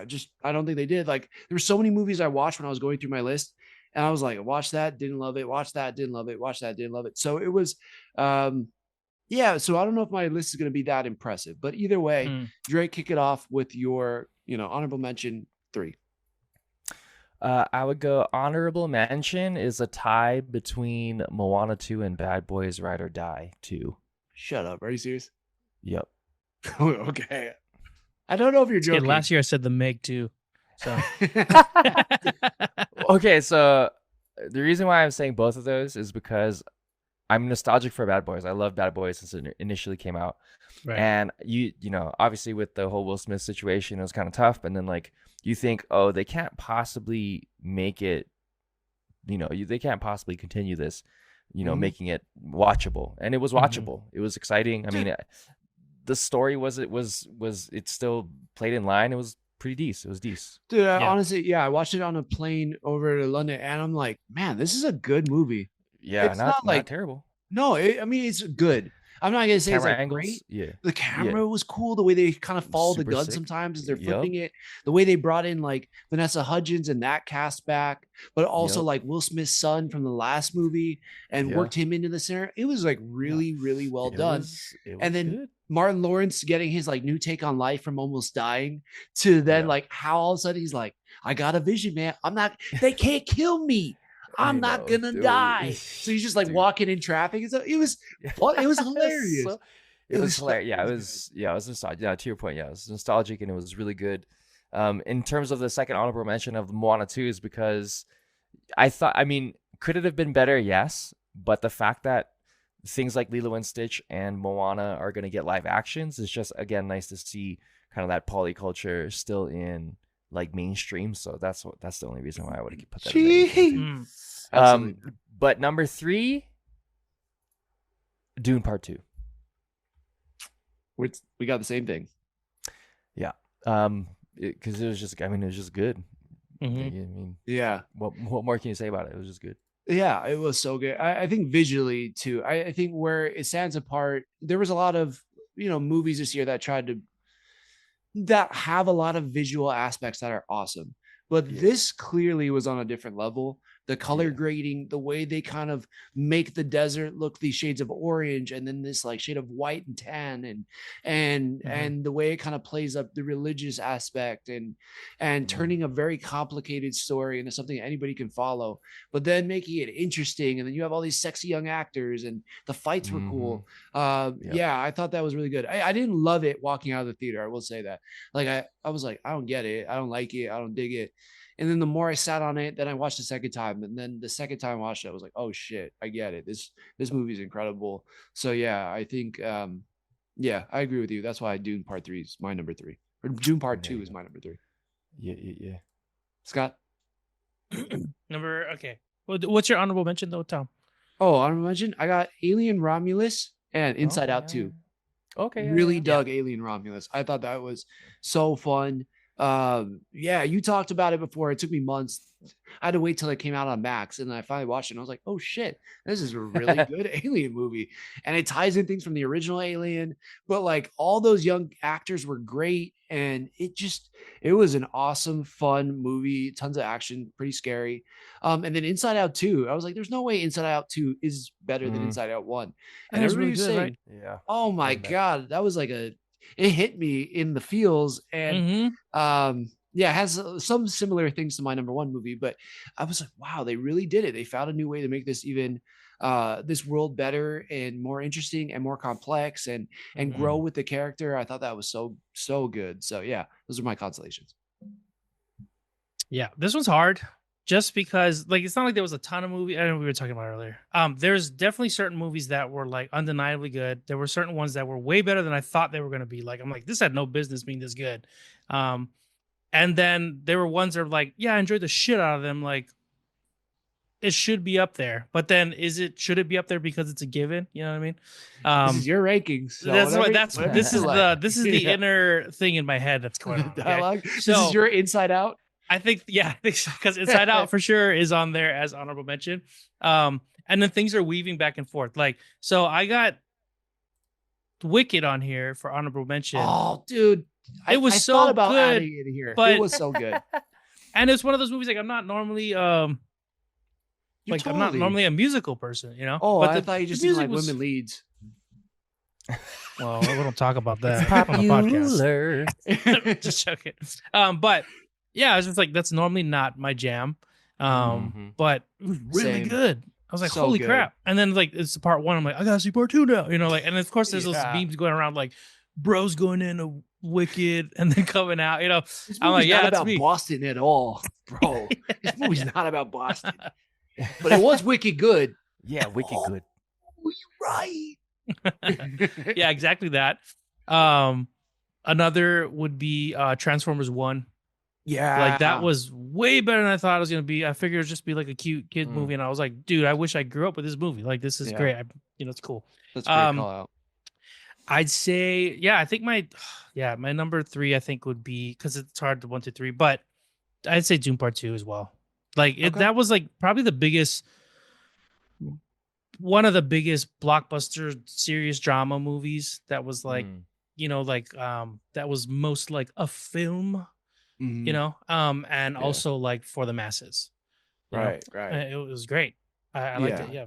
just I don't think they did. Like there were so many movies I watched when I was going through my list, and I was like, watch that, didn't love it, watch that, didn't love it, watch that, didn't love it. So it was so I don't know if my list is going to be that impressive, but either way, Drake, kick it off with your honorable mention 3. I would go honorable mention is a tie between Moana 2 and Bad Boys Ride or Die 2. Shut up. Are you serious? Yep. Okay. I don't know if you're joking. Last year I said the Meg too. So okay, so the reason why I'm saying both of those is because I'm nostalgic for Bad Boys. I love Bad Boys since it initially came out. Right. And you know, obviously with the whole Will Smith situation, it was kind of tough. And then like you think, oh, they can't possibly make it, they can't possibly continue this, making it watchable. And it was watchable. It was exciting. I mean, the story it still played in line. It was pretty decent. It was decent. Dude, honestly, I watched it on a plane over to London, and I'm like, man, this is a good movie. Yeah, it's not terrible. No, I mean it's good. I'm not gonna say camera it's like angles, great. Yeah, the camera was cool. The way they kind of follow the gun sick. Sometimes as they're flipping it. The way they brought in like Vanessa Hudgens and that cast back, but also like Will Smith's son from the last movie and worked him into the center. It was like really, really well done. And then good. Martin Lawrence getting his like new take on life from almost dying to then like how all of a sudden he's like, I got a vision, man. They can't kill me. I'm not gonna die. So he's just like walking in traffic. So it was hilarious. It was hilarious. Yeah, it was nostalgic. Yeah, to your point, it was nostalgic and it was really good. In terms of the second honorable mention of Moana 2 is because could it have been better? Yes, but the fact that things like Lilo and Stitch and Moana are gonna get live actions is just again nice to see kind of that polyculture still in like mainstream. So that's the only reason why I would put that in there. But number 3, Dune Part 2. We got the same thing. Yeah. Because it was just good. I mean, yeah. What more can you say about it? It was just good. Yeah, it was so good. I think visually too. I think where it stands apart, there was a lot of movies this year that have a lot of visual aspects that are awesome. But this clearly was on a different level. The color grading, the way they kind of make the desert look these shades of orange and then this like shade of white and tan and the way it kind of plays up the religious aspect and turning a very complicated story into something anybody can follow, but then making it interesting. And then you have all these sexy young actors and the fights were cool. I thought that was really good. I didn't love it walking out of the theater. I will say that. Like I was like, I don't get it. I don't like it. I don't dig it. And then the more I sat on it, then I watched the second time. And then the second time I watched it, I was like, oh shit, I get it. This movie is incredible. So yeah, I think, I agree with you. That's why Dune Part 3 is my number 3. Or Dune Part 2 is my number 3. Yeah. Scott? Okay. Well, what's your honorable mention though, Tom? Oh, honorable mention? I got Alien Romulus and Inside Out 2. Okay. Really dug Alien Romulus. I thought that was so fun. Yeah, you talked about it before. It took me months. I had to wait till it came out on Max, and then I finally watched it. And I was like, "Oh shit, this is a really good Alien movie," and it ties in things from the original Alien. But like all those young actors were great, and it was an awesome, fun movie. Tons of action, pretty scary. And then Inside Out 2, I was like, "There's no way Inside Out 2 is better than Inside Out 1," and That was everybody really was good, saying, right? Yeah. "Oh my Wasn't bad. god, that was like it hit me in the feels." And yeah, it has some similar things to my number one movie, but I was like, wow, they really did it. They found a new way to make this even this world better and more interesting and more complex and grow with the character. I thought that was so good. So yeah, those are my consolations. Yeah, this one's hard just because like it's not like there was a ton of movies. I know we were talking about earlier. There's definitely certain movies that were like undeniably good. There were certain ones that were way better than I thought they were going to be. Like I'm like, this had no business being this good. And then there were ones that are like, yeah, I enjoyed the shit out of them. Like it should be up there, but then should it be up there because it's a given? You know what I mean? This is your rankings. So This is the inner thing in my head that's going on. Okay? Dialogue. So, this is your Inside Out. I think because Inside Out for sure is on there as honorable mention. And then things are weaving back and forth. Like, so I got Wicked on here for honorable mention. Oh, dude. It was I so thought about good, adding it here. but it was so good. And it's one of those movies like I'm not normally I'm not normally a musical person, you know. Oh, but I thought you just didn't like women leads. Well, we don't talk about that on the podcast. Just joking. But yeah, I was just like, that's normally not my jam. But it was really good. I was like, So holy good. crap. And then like it's part one. I'm like, I gotta see part two now. You know, like, and of course there's those memes going around like bros going into Wicked and then coming out, you know. This I'm like, movie's yeah, not that's about me. Boston at all, bro. This movie's not about Boston. But it was wicked good. Yeah, wicked good. Oh, you're right. Yeah, exactly that. Another would be Transformers 1. Yeah. Like that was way better than I thought it was gonna be. I figured it'd just be like a cute kid movie, and I was like, dude, I wish I grew up with this movie. Like this is great. It's cool. That's a great call out. I'd say, yeah, I think my number 3, I think would be because it's hard to 1 to 3, but I'd say Doom Part 2 as well. Like that was like probably one of the biggest blockbuster serious drama movies that was like, that was most like a film, you know, and also like for the masses. Right. It was great. I liked it. Yeah.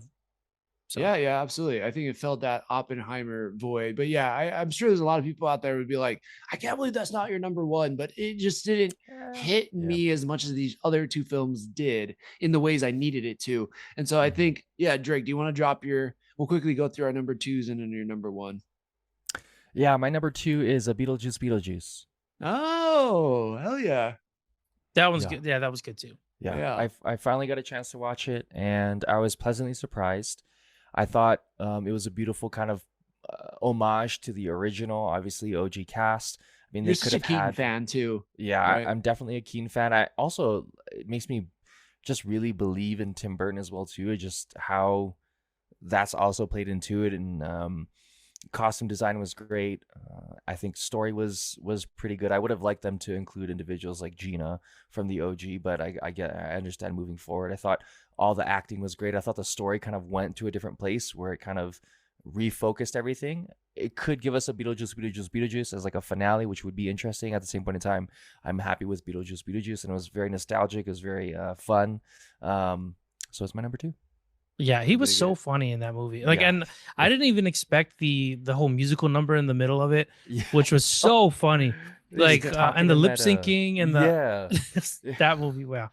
So. Yeah, absolutely. I think it filled that Oppenheimer void. But yeah, I'm sure there's a lot of people out there who would be like, I can't believe that's not your number one, but it just didn't hit me as much as these other two films did in the ways I needed it to. And so I think, Drake, do you want to drop we'll quickly go through our number 2s and then your number 1. Yeah, my number 2 is a Beetlejuice. Oh, hell yeah. That one's good. Yeah, that was good too. Yeah. I finally got a chance to watch it and I was pleasantly surprised. I thought it was a beautiful kind of homage to the original, obviously OG cast. I mean, You're such a Keaton fan too. Yeah, right? I'm definitely a Keaton fan. It makes me just really believe in Tim Burton as well too. Just how that's also played into it, and costume design was great. I think story was pretty good. I would have liked them to include individuals like Gina from the OG, but I understand moving forward. I thought all the acting was great. I thought the story kind of went to a different place where it kind of refocused everything. It could give us a Beetlejuice as like a finale, which would be interesting. At the same point in time, I'm happy with Beetlejuice, and it was very nostalgic. It was very fun. So it's my number 2. Yeah, he was so funny in that movie. Like, and I didn't even expect the whole musical number in the middle of it, which was so funny. Like, and the lip syncing and that movie. Wow,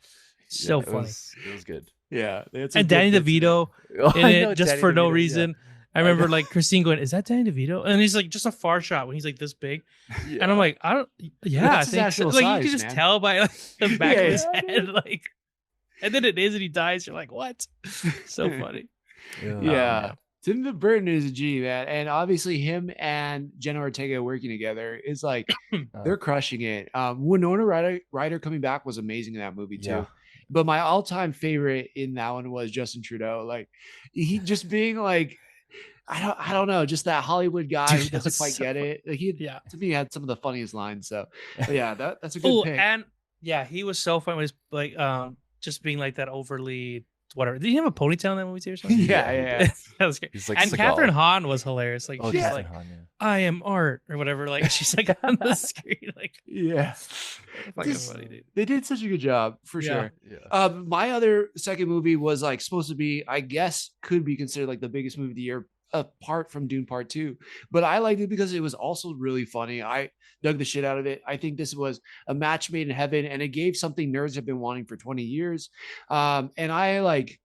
so funny. It was good. Yeah, and Danny DeVito in it just Danny for DeVito, no reason. Yeah. I remember like Christine going, "Is that Danny DeVito?" And he's like, just a far shot when he's like this big, and I'm like, I don't. Yeah, I think so. Like size, you can just tell by like the back of his head, like. And then it is, and he dies. You're like, what? So funny. Yeah. Tim Burton is a G, man. And obviously him and Jenna Ortega working together is like, they're crushing it. Winona Ryder coming back was amazing in that movie too. Yeah. But my all-time favorite in that one was Justin Trudeau. Like he just being like, I don't know, just that Hollywood guy Dude, who that doesn't was quite so get it. Like, he Yeah. to me had some of the funniest lines. So but yeah, that's a good Oh, pick. and yeah, he was so funny. Was like just being like that overly whatever. Did he have a ponytail in that movie too or something? Yeah, he yeah. did. That was great. He's like And Seagal. Catherine Hahn was hilarious. Like Oh, she's Catherine like, Hahn, yeah. I am art or whatever. Like she's like on the screen. Like Yeah. fucking Just- funny, dude. They did such a good job for Yeah. sure. Yeah. My other second movie was like supposed to be, I guess, could be considered like the biggest movie of the year, apart from Dune Part 2. But I liked it because it was also really funny. I dug the shit out of it. I think this was a match made in heaven, and it gave something nerds have been wanting for 20 years. And I like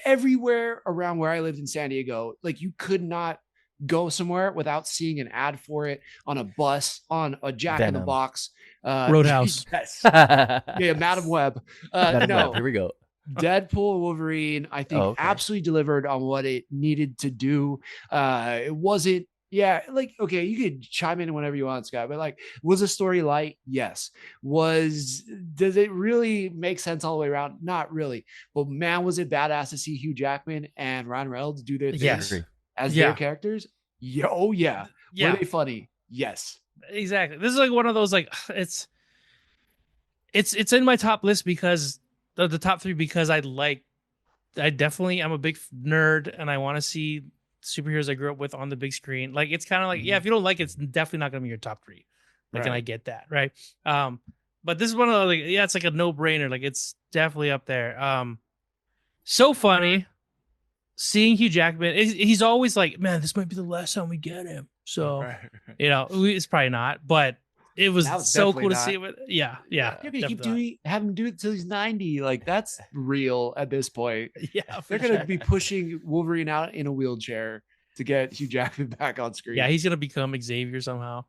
everywhere around where I lived in San Diego, like you could not go somewhere without seeing an ad for it on a bus, on a Jack in the Venom. Box. Roadhouse. Yes. Madam Yeah, Madam Web. No, Web, here we go. Deadpool and Wolverine, I think, Oh, okay. absolutely delivered on what it needed to do. It wasn't, yeah, like, okay, you could chime in whenever you want, Scott, but like, was the story light? Yes. Does it really make sense all the way around? Not really. But man, was it badass to see Hugh Jackman and Ryan Reynolds do their thing Yes. as Yeah. their characters? Yeah, oh yeah. Yeah. Were they funny? Yes. Exactly. This is like one of those like it's in my top list because the top 3 because I definitely I'm a big nerd and I want to see superheroes I grew up with on the big screen. Like it's kind of like, yeah, if you don't like it, it's definitely not gonna be your top 3. Like, and I get that, right? But this is one of those like, yeah, it's like a no-brainer. Like it's definitely up there. So funny seeing Hugh Jackman. He's always like, man, this might be the last time we get him. So it's probably not, but it was That was so definitely cool to not. see it. Yeah. You're gonna keep definitely have him do it till he's 90. Like that's real at this point. not. Yeah, They're for gonna sure. be pushing Wolverine out in a wheelchair to get Hugh Jackman back on screen. Yeah, he's gonna become Xavier somehow.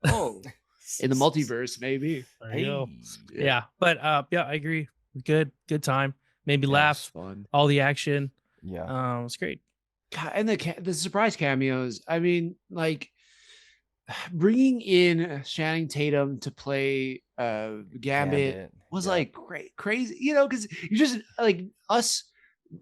Oh, in the multiverse, maybe. There you go. Hey. Yeah, but yeah, I agree. Good time. Made me Yeah, laugh. it's fun. All the action. Yeah. It's great. God, and the surprise cameos. I mean, like bringing in Channing Tatum to play Gambit was Yeah. like crazy, you know, because you just like us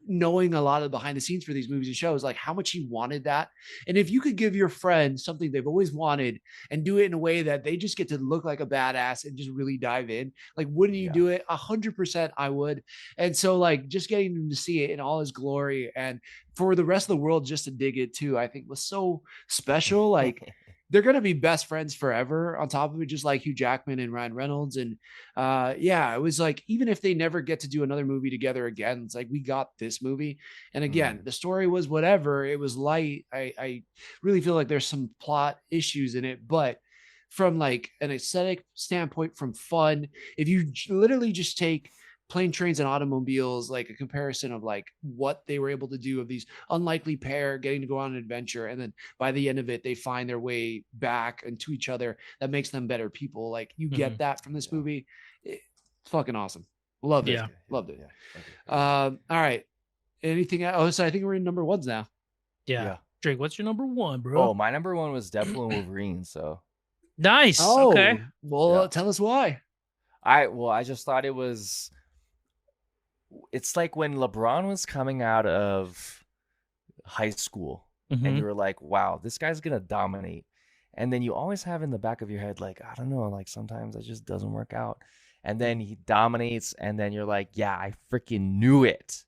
knowing a lot of behind the scenes for these movies and shows, like how much he wanted that. And if you could give your friend something they've always wanted and do it in a way that they just get to look like a badass and just really dive in, like, wouldn't you Yeah. do it? 100% I would. And so like just getting them to see it in all his glory and for the rest of the world just to dig it too, I think was so special. Like they're going to be best friends forever on top of it, just like Hugh Jackman and Ryan Reynolds. And yeah, it was like, even if they never get to do another movie together again, it's like, we got this movie. And again, the story was whatever, it was light. I really feel like there's some plot issues in it, but from like an aesthetic standpoint, from fun, if you literally just take Plane, Trains, and Automobiles, like a comparison of like what they were able to do of these unlikely pair getting to go on an adventure, and then by the end of it they find their way back and to each other, that makes them better people. Like you get that from this movie. It's fucking awesome. Loved it. Yeah. Loved it. Yeah. Okay. All right, anything else? Oh, so I think we're in number ones now. Yeah. Drake, what's your number 1, bro? Oh, my number 1 was Deadpool and Wolverine. So Nice. Okay. Well, Yeah. tell us why. I just thought it's like when LeBron was coming out of high school and you were like, wow, this guy's gonna dominate. And then you always have in the back of your head, like, I don't know, like sometimes it just doesn't work out. And then he dominates, and then you're like, yeah, I freaking knew it.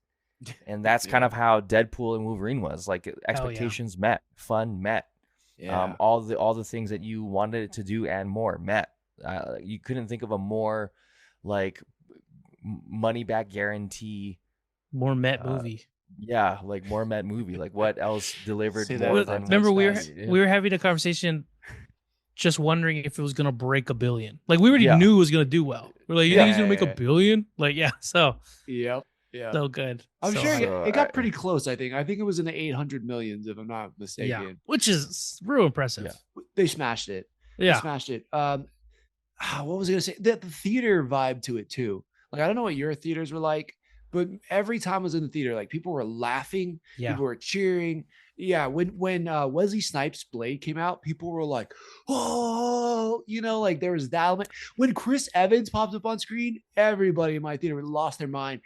And that's kind of how Deadpool and Wolverine was. Like expectations met, fun met. Yeah. All the things that you wanted it to do and more met. You couldn't think of a more like money back guarantee. More Met movie. Yeah, like more met movie. Like what else delivered Say that more one than? more Remember fast. we were having a conversation just wondering if it was gonna break $1 billion. Like we already Yeah. knew it was gonna do well. We're like, you think he's gonna make Yeah. $1 billion? Like, yeah, so Yep. Yeah. so good. I'm So sure hype. it got pretty close. I think it was in the 800 millions, if I'm not mistaken. Yeah, which is real impressive. Yeah. They smashed it. They Yeah. smashed it. What was I gonna say? The theater vibe to it too. Like I don't know what your theaters were like, but every time I was in the theater, like people were laughing, Yeah. people were cheering. Yeah, when Wesley Snipes' Blade came out, people were like, "Oh," you know, like there was that element. When Chris Evans popped up on screen, everybody in my theater lost their mind.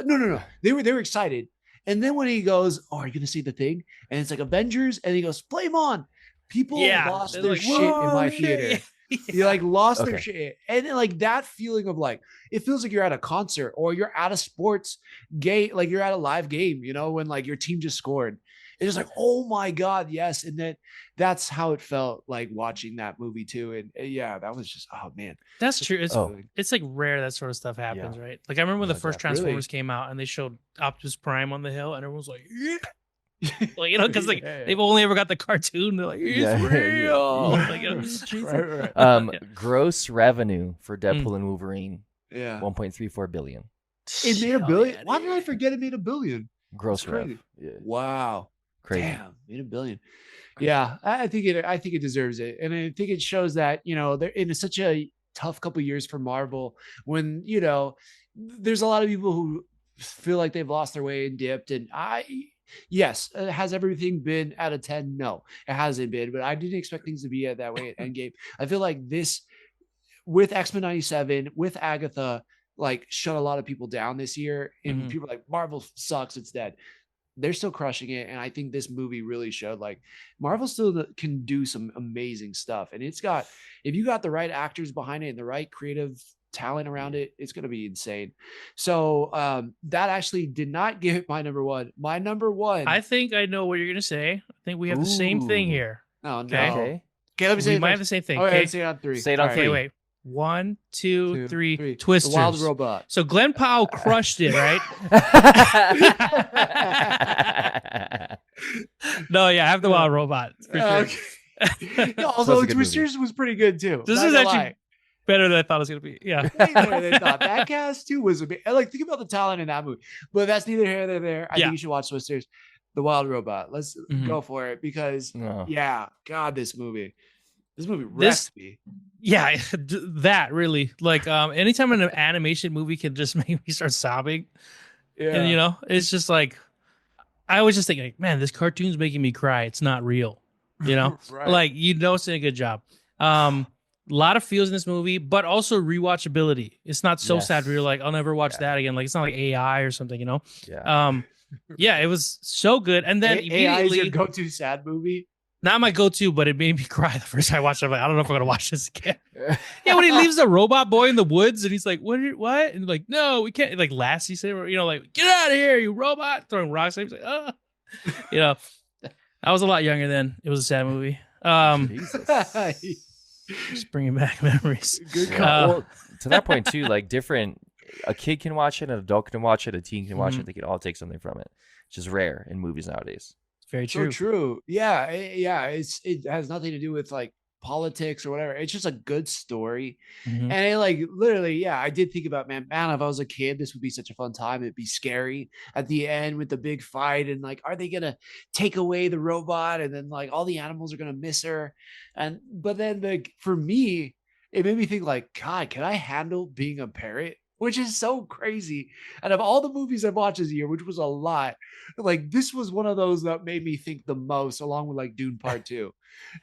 No, they were excited. And then when he goes, "Oh, are you gonna see the thing?" And it's like Avengers, and he goes, "Flame on!" People lost they're their like, shit in my "Whoa, theater. shit." You like lost their Okay. shit, and then, like that feeling of like it feels like you're at a concert or you're at a sports game, like you're at a live game. You know, when like your team just scored. It's just like, oh my god, yes, and that's how it felt like watching that movie too. And yeah, that was just, oh man, That's true. It's Oh. it's like rare that sort of stuff happens, right? Like I remember when the No first doubt. Really? Transformers came out and they showed Optimus Prime on the hill, and everyone was like, "Yeah." Like, you know, because like Yeah. they've only ever got the cartoon. They're like, "It's Yeah, yeah, real." yeah. Like, you know, Right. Yeah. Gross revenue for Deadpool and Wolverine, Yeah, 1.34 billion. it made a Hell billion. yeah, Why did I dude. forget it made a billion? Gross That's crazy. rev. Yeah. Wow. Crazy. Damn, made a billion. Yeah, I think it deserves it, and I think it shows that they're in such a tough couple years for Marvel when there's a lot of people who feel like they've lost their way and dipped, and yes, has everything been out of 10? No, it hasn't been, but I didn't expect things to be at that way at Endgame. I feel like this with X-Men 97, with Agatha, like shut a lot of people down this year, and people are like Marvel sucks, it's dead. They're still crushing it, and I think this movie really showed like Marvel still can do some amazing stuff, and it's got, if you got the right actors behind it and the right creative talent around it, it's going to be insane. So that actually did not give it my number one. My number one, I think I know what you're gonna say. I think we have the same thing Ooh. here. oh no, Okay. Okay. okay, let me say We it might have first. the same thing. Okay, Okay. let's say it on three. Say it on All Okay, three. wait. 1, 2, Two, 3. three. Twisters. The Wild Robot. So Glenn Powell crushed it, right? No, yeah, I have the Wild Robot for sure. Okay. Yeah, although a good Twisters was pretty good too. This Not is gonna actually lie. better than I thought it was gonna be. Yeah. Way better than I thought. That cast too was amazing. Like, think about the talent in that movie. But that's neither here nor there. I Yeah. think you should watch Twisters, The Wild Robot. Let's Mhm. go for it because No. yeah, God, this movie wrecked me. Yeah, that really. Like anytime an animation movie can just make me start sobbing. Yeah, And it's just like I was just thinking, like, man, this cartoon's making me cry. It's not real. right. Like it's a good job. A lot of feels in this movie, but also rewatchability. It's not so sad Yes. you're like, I'll never watch Yeah. that again. Like it's not like AI or something, Yeah. Yeah, it was so good. And then AI is your immediately, go-to sad movie. not my go-to, but it made me cry the first time I watched it. I'm like, I don't know if I'm gonna watch this again. Yeah, when he leaves the robot boy in the woods and he's like, what? And like, no, we can't. Like Lassie said, like, get out of here, you robot, throwing rocks. He's like, oh, I was a lot younger then. It was a sad movie. Jesus. Just bringing back memories. Good Yeah. call. Well, to that point too, like a kid can watch it, an adult can watch it, a teen can watch Mhm. it. They can all take something from it. It's just rare in movies nowadays. It's very So true. true. Yeah, yeah. It has nothing to do with like politics or whatever. It's just a good story. Mhm. And it, like literally, yeah, I did think about man, if I was a kid, this would be such a fun time. It'd be scary at the end with the big fight, and like, are they gonna take away the robot? And then like all the animals are gonna miss her. But then like for me, it made me think like, God, can I handle being a parrot? Which is so crazy. And of all the movies I've watched this year, which was a lot, like this was one of those that made me think the most, along with like Dune Part 2.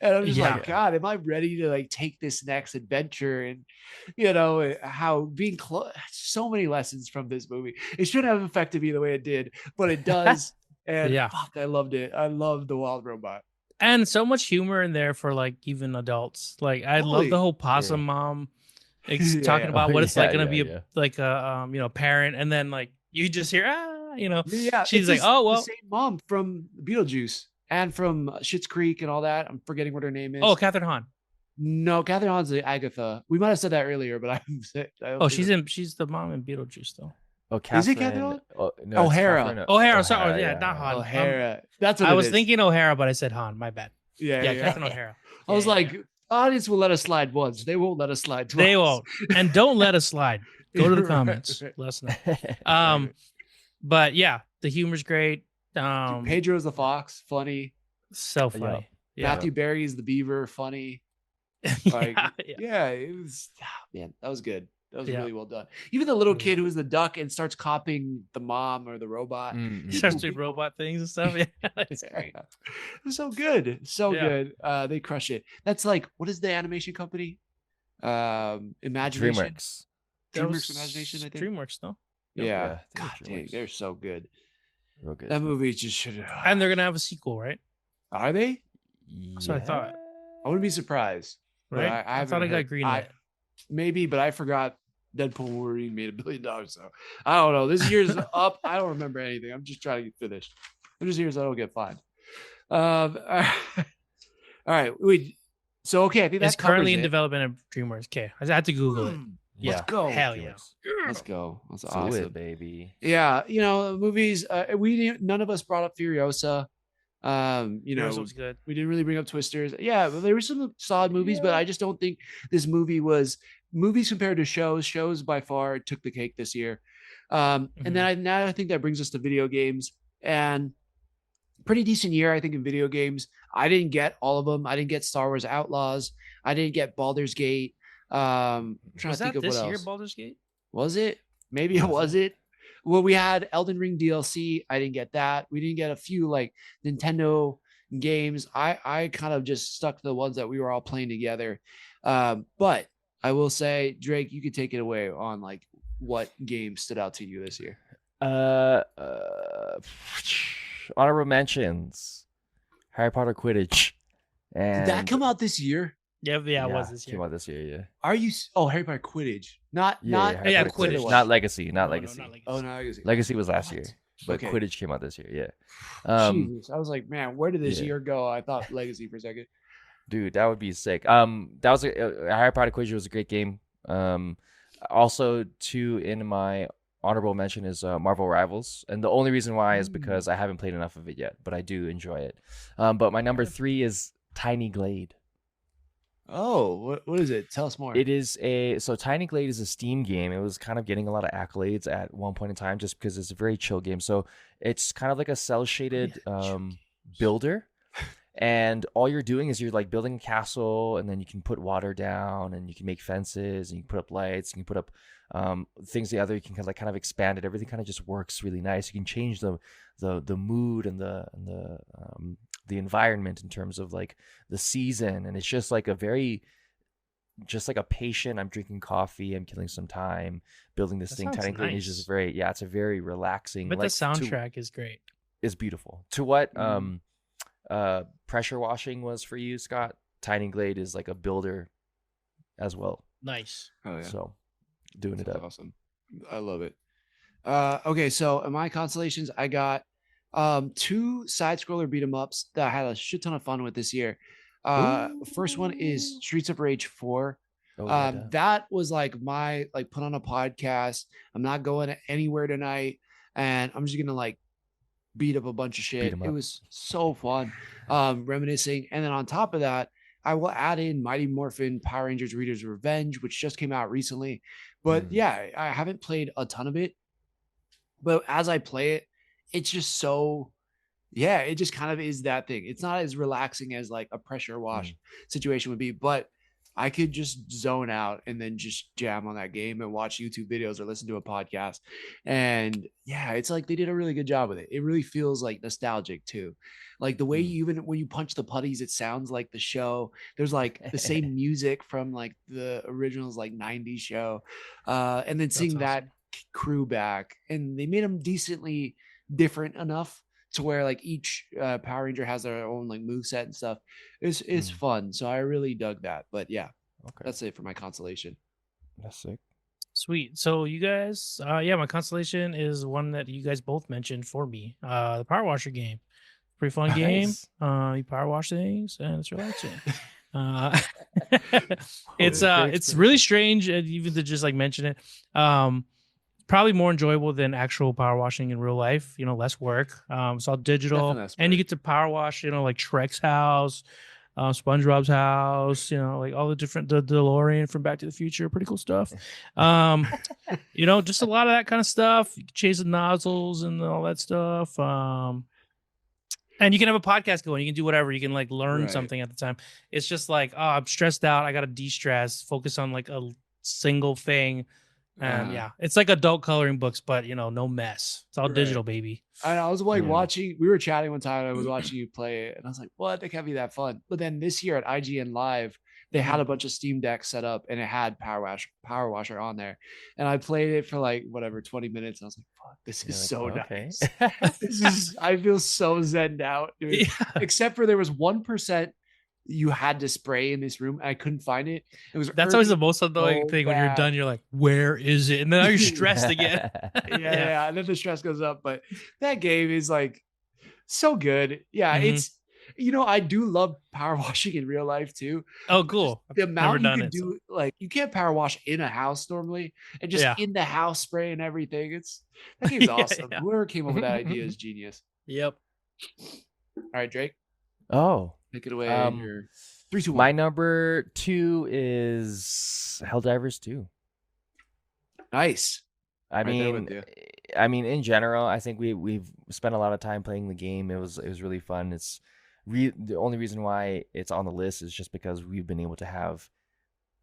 And I'm just Yeah. like, God, am I ready to like take this next adventure? And how being so many lessons from this movie. It shouldn't have affected me the way it did, but it does. And Yeah. fuck, I loved it. I loved the Wild Robot. And so much humor in there for like even adults. Like I love Totally. the whole possum Yeah. mom Yeah, talking yeah. about Oh, what it's like yeah, gonna be yeah. like a parent, and then like you just hear Yeah, she's it's like, oh the well, same mom from Beetlejuice and from Schitt's Creek and all that. I'm forgetting what her name is. oh Catherine Hahn. No, Catherine Hahn's the Agatha. We might have said that earlier, but I don't Oh, think she's the mom in Beetlejuice though. Oh, Is it Catherine? Catherine? Oh, no, it's O'Hara. Catherine O'Hara, sorry, yeah, not Hahn. O'Hara. That's what I it was is. thinking O'Hara, but I said Hahn. My bad. Yeah. Catherine O'Hara. I was Yeah, like, yeah. audience will let us slide once. They won't let us slide twice. They won't, and don't let us slide. Go to the Right, comments. right. Let us know. But yeah, the humor's great. Pedro's the fox, funny. So funny. Yeah. Matthew Berry's the beaver, funny. Like, yeah. it was, man, that was good. That was Yeah. really well done. Even the little Mhm. kid who was the duck and starts copying the mom or the robot. Mm, He starts doing robot things and stuff. Yeah, it's great. It was so good. So Yeah. good. They crush it. That's like, what is the animation company? Imagination. DreamWorks. That DreamWorks was Imagination, I think. DreamWorks, though. Yeah. Yeah, I think God it's dang, DreamWorks. they're so good. Real good. That movie just should. And they're gonna have a sequel, right? Are they? That's what I thought. I wouldn't be surprised. But Right? I thought I haven't got heard- green lit. Maybe, but I forgot Deadpool Wolverine made $1 billion. So I don't know. This year's up. I don't remember anything. I'm just trying to get finished. I'm just here so I don't get fined. All right. So okay, I think It's that's currently in development at DreamWorks. Okay, I had to Google it. Let's Yeah. go. Hell yeah. Let's go. That's Do awesome, it, baby. Yeah, movies. None of us brought up Furiosa. Yours was good. We didn't really bring up Twisters. Yeah, but there were some solid movies, but I just don't think this movie was movies compared to shows. Shows by far took the cake this year. And then I think that brings us to video games, and pretty decent year I think in video games. I didn't get all of them. I didn't get Star Wars Outlaws. I didn't get Baldur's Gate. Trying Was to think that of what this else. year, Baldur's Gate? Was it? Maybe it was it. Well, we had Elden Ring DLC. I didn't get that. We didn't get a few like Nintendo games. I kind of just stuck to the ones that we were all playing together. But I will say, Drake, you could take it away on like what game stood out to you this year. Honorable mentions: Harry Potter Quidditch. And Did that come out this year? Yeah, it was this year. Came out this year, yeah. Are you? Oh, Harry Potter Quidditch. Not. Harry yeah, Potter Quidditch. Not Legacy. Not No, Legacy. not Legacy. Oh, no, Legacy. Legacy was last What? year, but Okay. Quidditch came out this year. Yeah. Jesus, I was like, man, where did this yeah. year go? I thought Legacy for a second. Dude, that would be sick. That was Harry Potter Quidditch was a great game. Also, too, in my honorable mention is Marvel Rivals, and the only reason why is because I haven't played enough of it yet, but I do enjoy it. But my number 3 is Tiny Glade. Oh, what is it? Tell us more. It is Tiny Glade is a Steam game. It was kind of getting a lot of accolades at one point in time just because it's a very chill game. So it's kind of like a cell shaded builder. And all you're doing is you're like building a castle, and then you can put water down, and you can make fences, and you can put up lights, and you can put up things the other. You can kind of expand it. Everything kind of just works really nice. You can change the mood and the environment in terms of like the season, and it's just like a patient. I'm drinking coffee. I'm killing some time building this thing. sounds Technically, it's just it's a very relaxing. But like, the soundtrack is great. is beautiful. To what pressure washing was for you, Scott, Tiny Glade is like a builder as well. Nice. Oh yeah. So doing it That's up. awesome. I love it. Okay, so in my constellations, I got 2 side scroller beat 'em ups that I had a shit ton of fun with this year. First one is Streets of Rage 4. Oh, yeah, That was like my put on a podcast. I'm not going anywhere tonight, and I'm just gonna like beat up a bunch of shit. 'em It up. was so fun, reminiscing. And then on top of that, I will add in Mighty Morphin Power Rangers Reader's Revenge, which just came out recently. But yeah, I haven't played a ton of it. But as I play it, it's just so, yeah, it just kind of is that thing. It's not as relaxing as like a pressure wash situation would be, but I could just zone out and then just jam on that game and watch YouTube videos or listen to a podcast. And yeah, it's like they did a really good job with it. It really feels like nostalgic too. Like the way even when you punch the putties, it sounds like the show. There's like the same music from like the originals, like 90s show. And then seeing that crew back, and they made them decently different enough to where like each Power Ranger has their own like moveset and stuff. It's fun. So I really dug that. But yeah, that's it for my consolation. That's sick. Sweet. So you guys, my constellation is one that you guys both mentioned for me. The Power Washer game. Pretty fun game. You power wash things and it's relaxing. It's really strange even to just like mention it. Probably more enjoyable than actual power washing in real life, less work. It's all digital, and you get to power wash, like Shrek's house, SpongeBob's house, like all the DeLorean from Back to the Future, pretty cool stuff. Just a lot of that kind of stuff. You can chase the nozzles and all that stuff. And you can have a podcast going. You can do whatever. You can like learn something at the time. It's just like, oh, I'm stressed out. I got to de-stress, focus on like a single thing. And it's like adult coloring books, but no mess. It's all digital, baby. I was like watching, we were chatting one time, and I was watching you play it, and I was like, what? That can't be that fun. But then this year at IGN Live, they had a bunch of Steam Decks set up, and it had Power Washer on there. And I played it for like whatever 20 minutes. And I was like, "Fuck, this is so nice. I feel so zenned out, dude." Yeah. Except for there was 1% you had to spray in this room. I couldn't find it. It was That's always the early, most annoying so thing when you're bad. done. You're like, where is it? And then now you're stressed again. Yeah, and then the stress goes up. But that game is like so good. Yeah, Mhm. it's I do love power washing in real life too. Oh, But just cool. the amount you done can it, so- do, like you can't power wash in a house normally, and just Yeah. in the house spray and everything. That game's Yeah, awesome. yeah. Whoever came up with that idea is genius. Yep. All right, Drake, Oh, take it away. Your 3, 2, 1. my number 2 is Helldivers 2. Nice. I Right there with mean, you. in general, I think we've spent a lot of time playing the game. It was really fun. The only reason why it's on the list is just because we've been able to have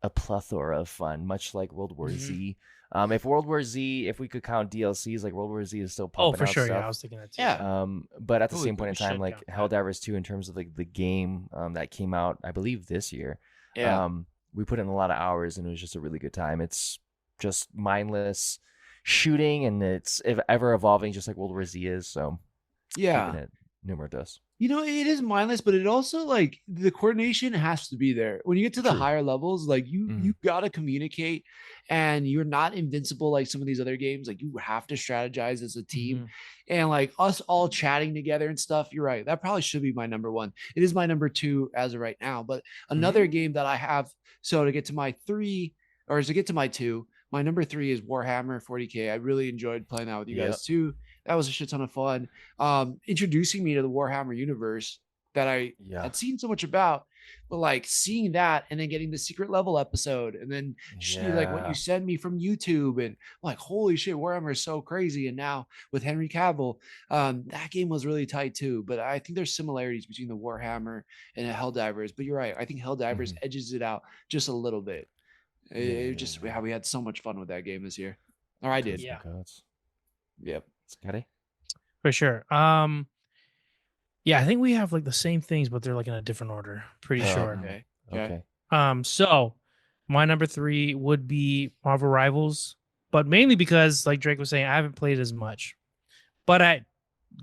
a plethora of fun, much like World War Z. If we could count DLCs, like World War Z is still Oh, pumping for out sure. stuff. Yeah, I was thinking that too. Yeah. But at the Oh, same point in we time, should like count that. Helldivers 2, in terms of like the game that came out, I believe this year. Yeah. We put in a lot of hours, and it was just a really good time. It's just mindless shooting, and it's ever evolving, just like World War Z is. So Yeah. keeping it numerous. It is mindless, but it also like the coordination has to be there. When you get to the True. higher levels, like you Mhm. gotta communicate, and you're not invincible like some of these other games. Like you have to strategize as a team, Mhm. and like us all chatting together and stuff. You're right. That probably should be my number 1. It is my number 2 as of right now. But another game that I have. So to get to my 3, or to get to my 2, my number 3 is Warhammer 40K. I really enjoyed playing that with you guys too. That was a shit ton of fun. Introducing me to the Warhammer universe that I Yeah. had seen so much about, but like seeing that and then getting the secret level episode, and then like what Yeah. you send me from YouTube, and I'm like, holy shit, Warhammer is so crazy. And now with Henry Cavill, that game was really tight too. But I think there's similarities between the Warhammer and the Helldivers. But you're right. I think Helldivers edges it out just a little bit. It just how we had so much fun with that game this year. Or I did. Yeah. Yep. Scotty? For sure. Yeah, I think we have like the same things, but they're like in a different order. Pretty sure. Okay. So my number 3 would be Marvel Rivals, but mainly because, like Drake was saying, I haven't played as much. But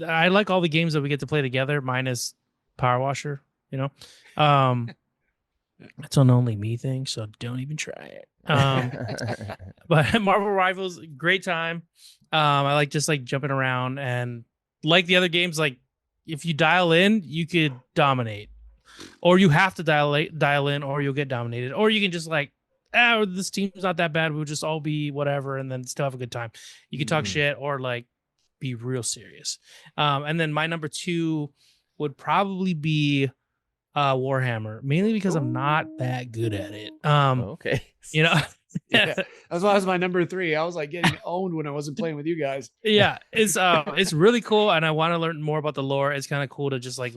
I like all the games that we get to play together, minus Power Washer. It's an only me thing, so don't even try it. But Marvel Rivals, great time. I like just like jumping around, and like the other games, like if you dial in, you could dominate, or you have to dial in, or you'll get dominated, or you can just like, this team's not that bad. We'll just all be whatever, and then still have a good time. You can talk shit or like be real serious. And then my number 2 would probably be Warhammer, mainly because I'm not that good at it. Okay. Yeah, that's why it was my number 3. I was like getting owned when I wasn't playing with you guys. Yeah, it's really cool, and I want to learn more about the lore. It's kind of cool to just like,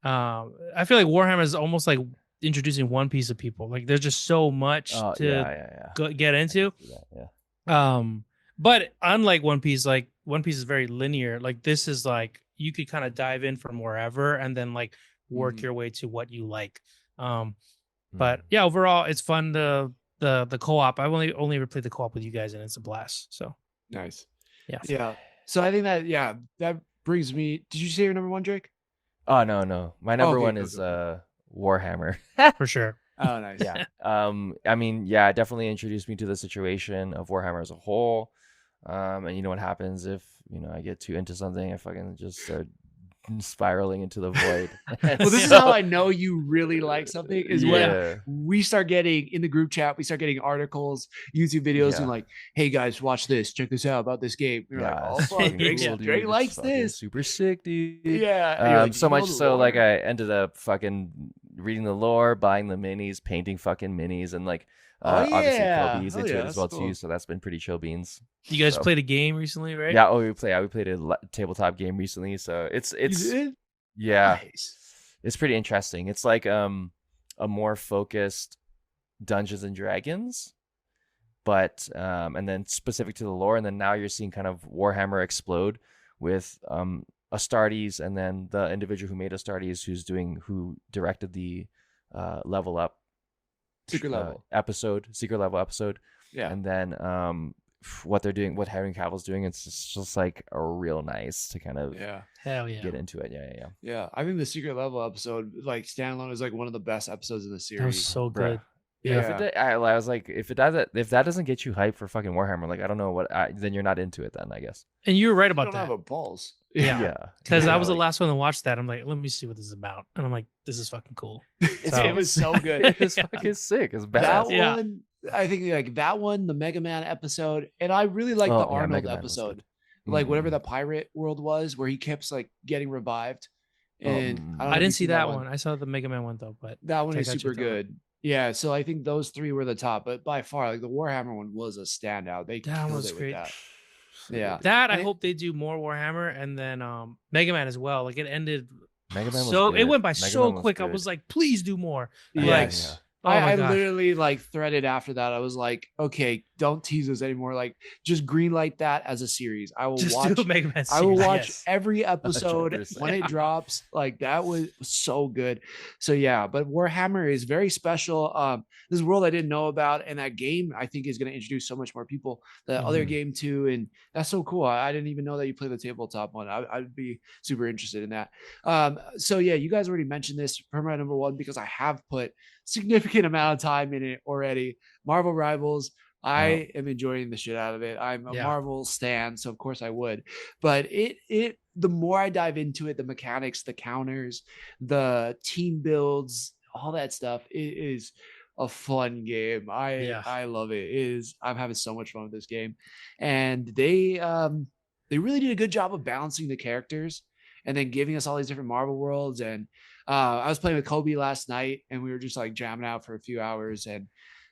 I feel like Warhammer is almost like introducing One Piece of people. Like there's just so much to get into. But unlike One Piece, like One Piece is very linear. Like this is like you could kind of dive in from wherever and then like work your way to what you like. But yeah, overall it's fun. The co-op. I've only ever played the co-op with you guys, and it's a blast. So nice. Yeah. So I think that brings me. Did you say your number 1, Drake? Oh no. My number 1 is Warhammer. For sure. Oh, nice. Yeah. I mean, yeah, it definitely introduced me to the situation of Warhammer as a whole. And you know what happens if, I get too into something, I fucking just start spiraling into the void. Well, this is how I know you really like something is when we start getting in the group chat, we start getting articles, YouTube videos, and like, hey guys, watch this, check this out about this game. You're like, oh fuck, Drake likes this. Super sick, dude. Yeah. Like, so much so like I ended up fucking reading the lore, buying the minis, painting fucking minis, and like obviously Kobe's into it as well too. So that's been pretty chill beans. You guys played a game recently, right? Yeah. Oh, we played a tabletop game recently. So it's yeah, nice. It's pretty interesting. It's like a more focused Dungeons and Dragons, but and then specific to the lore, and then now you're seeing kind of Warhammer explode with Astartes, and then the individual who made Astartes who directed the level up Secret level. secret level episode. Yeah. And then what they're doing, what Henry Cavill's doing, it's just like a real nice to kind of Hell yeah. get into it. Yeah. I think the secret level episode, like standalone, is like one of the best episodes in the series. That was so good. Bruh. Yeah. I was like, if that doesn't get you hyped for fucking Warhammer, like I don't know what, then you're not into it. Then I guess. And you were right You about don't that. have a pulse. Yeah. Because I was the like, last one to watch that. I'm like, let me see what this is about. And I'm like, this is fucking cool. It was so good. It's fucking sick. It's That badass. one, I think like that one, the Mega Man episode, and I really like the Arnold Mega Man was episode, good. like whatever the pirate world was, where he keeps like getting revived. And don't know I if didn't you've see seen that one. I saw the Mega Man one though, but That one I is got you super with that one. good. Yeah, so I think those three were the top, but by far, like the Warhammer one was a standout. They That killed was it with great. that. Yeah, That I And it- hope they do more Warhammer, and then Mega Man as well. Like it ended Mega Man was so it good. went by Mega so Man was quick. I good. was like, please do more. Yes. Like, oh my I gosh. literally like threaded after that. I was like, okay, don't tease us anymore. Like, just green light that as a series. I will Just watch. do a Mega Man I will series, watch yes. every episode 100%. when it drops. Like that was so good. So yeah, but Warhammer is very special. This world I didn't know about, and that game I think is going to introduce so much more people. The other game too, and that's so cool. I didn't even know that you play the tabletop one. I'd be super interested in that. So yeah, you guys already mentioned this for my number one because I have put significant amount of time in it already. Marvel Rivals. I am enjoying the shit out of it. I'm a Marvel stan, so of course I would. But it the more I dive into it, the mechanics, the counters, the team builds, all that stuff, it is a fun game. I love it. I'm having so much fun with this game. And they really did a good job of balancing the characters and then giving us all these different Marvel worlds. And I was playing with Kobe last night and we were just like jamming out for a few hours. And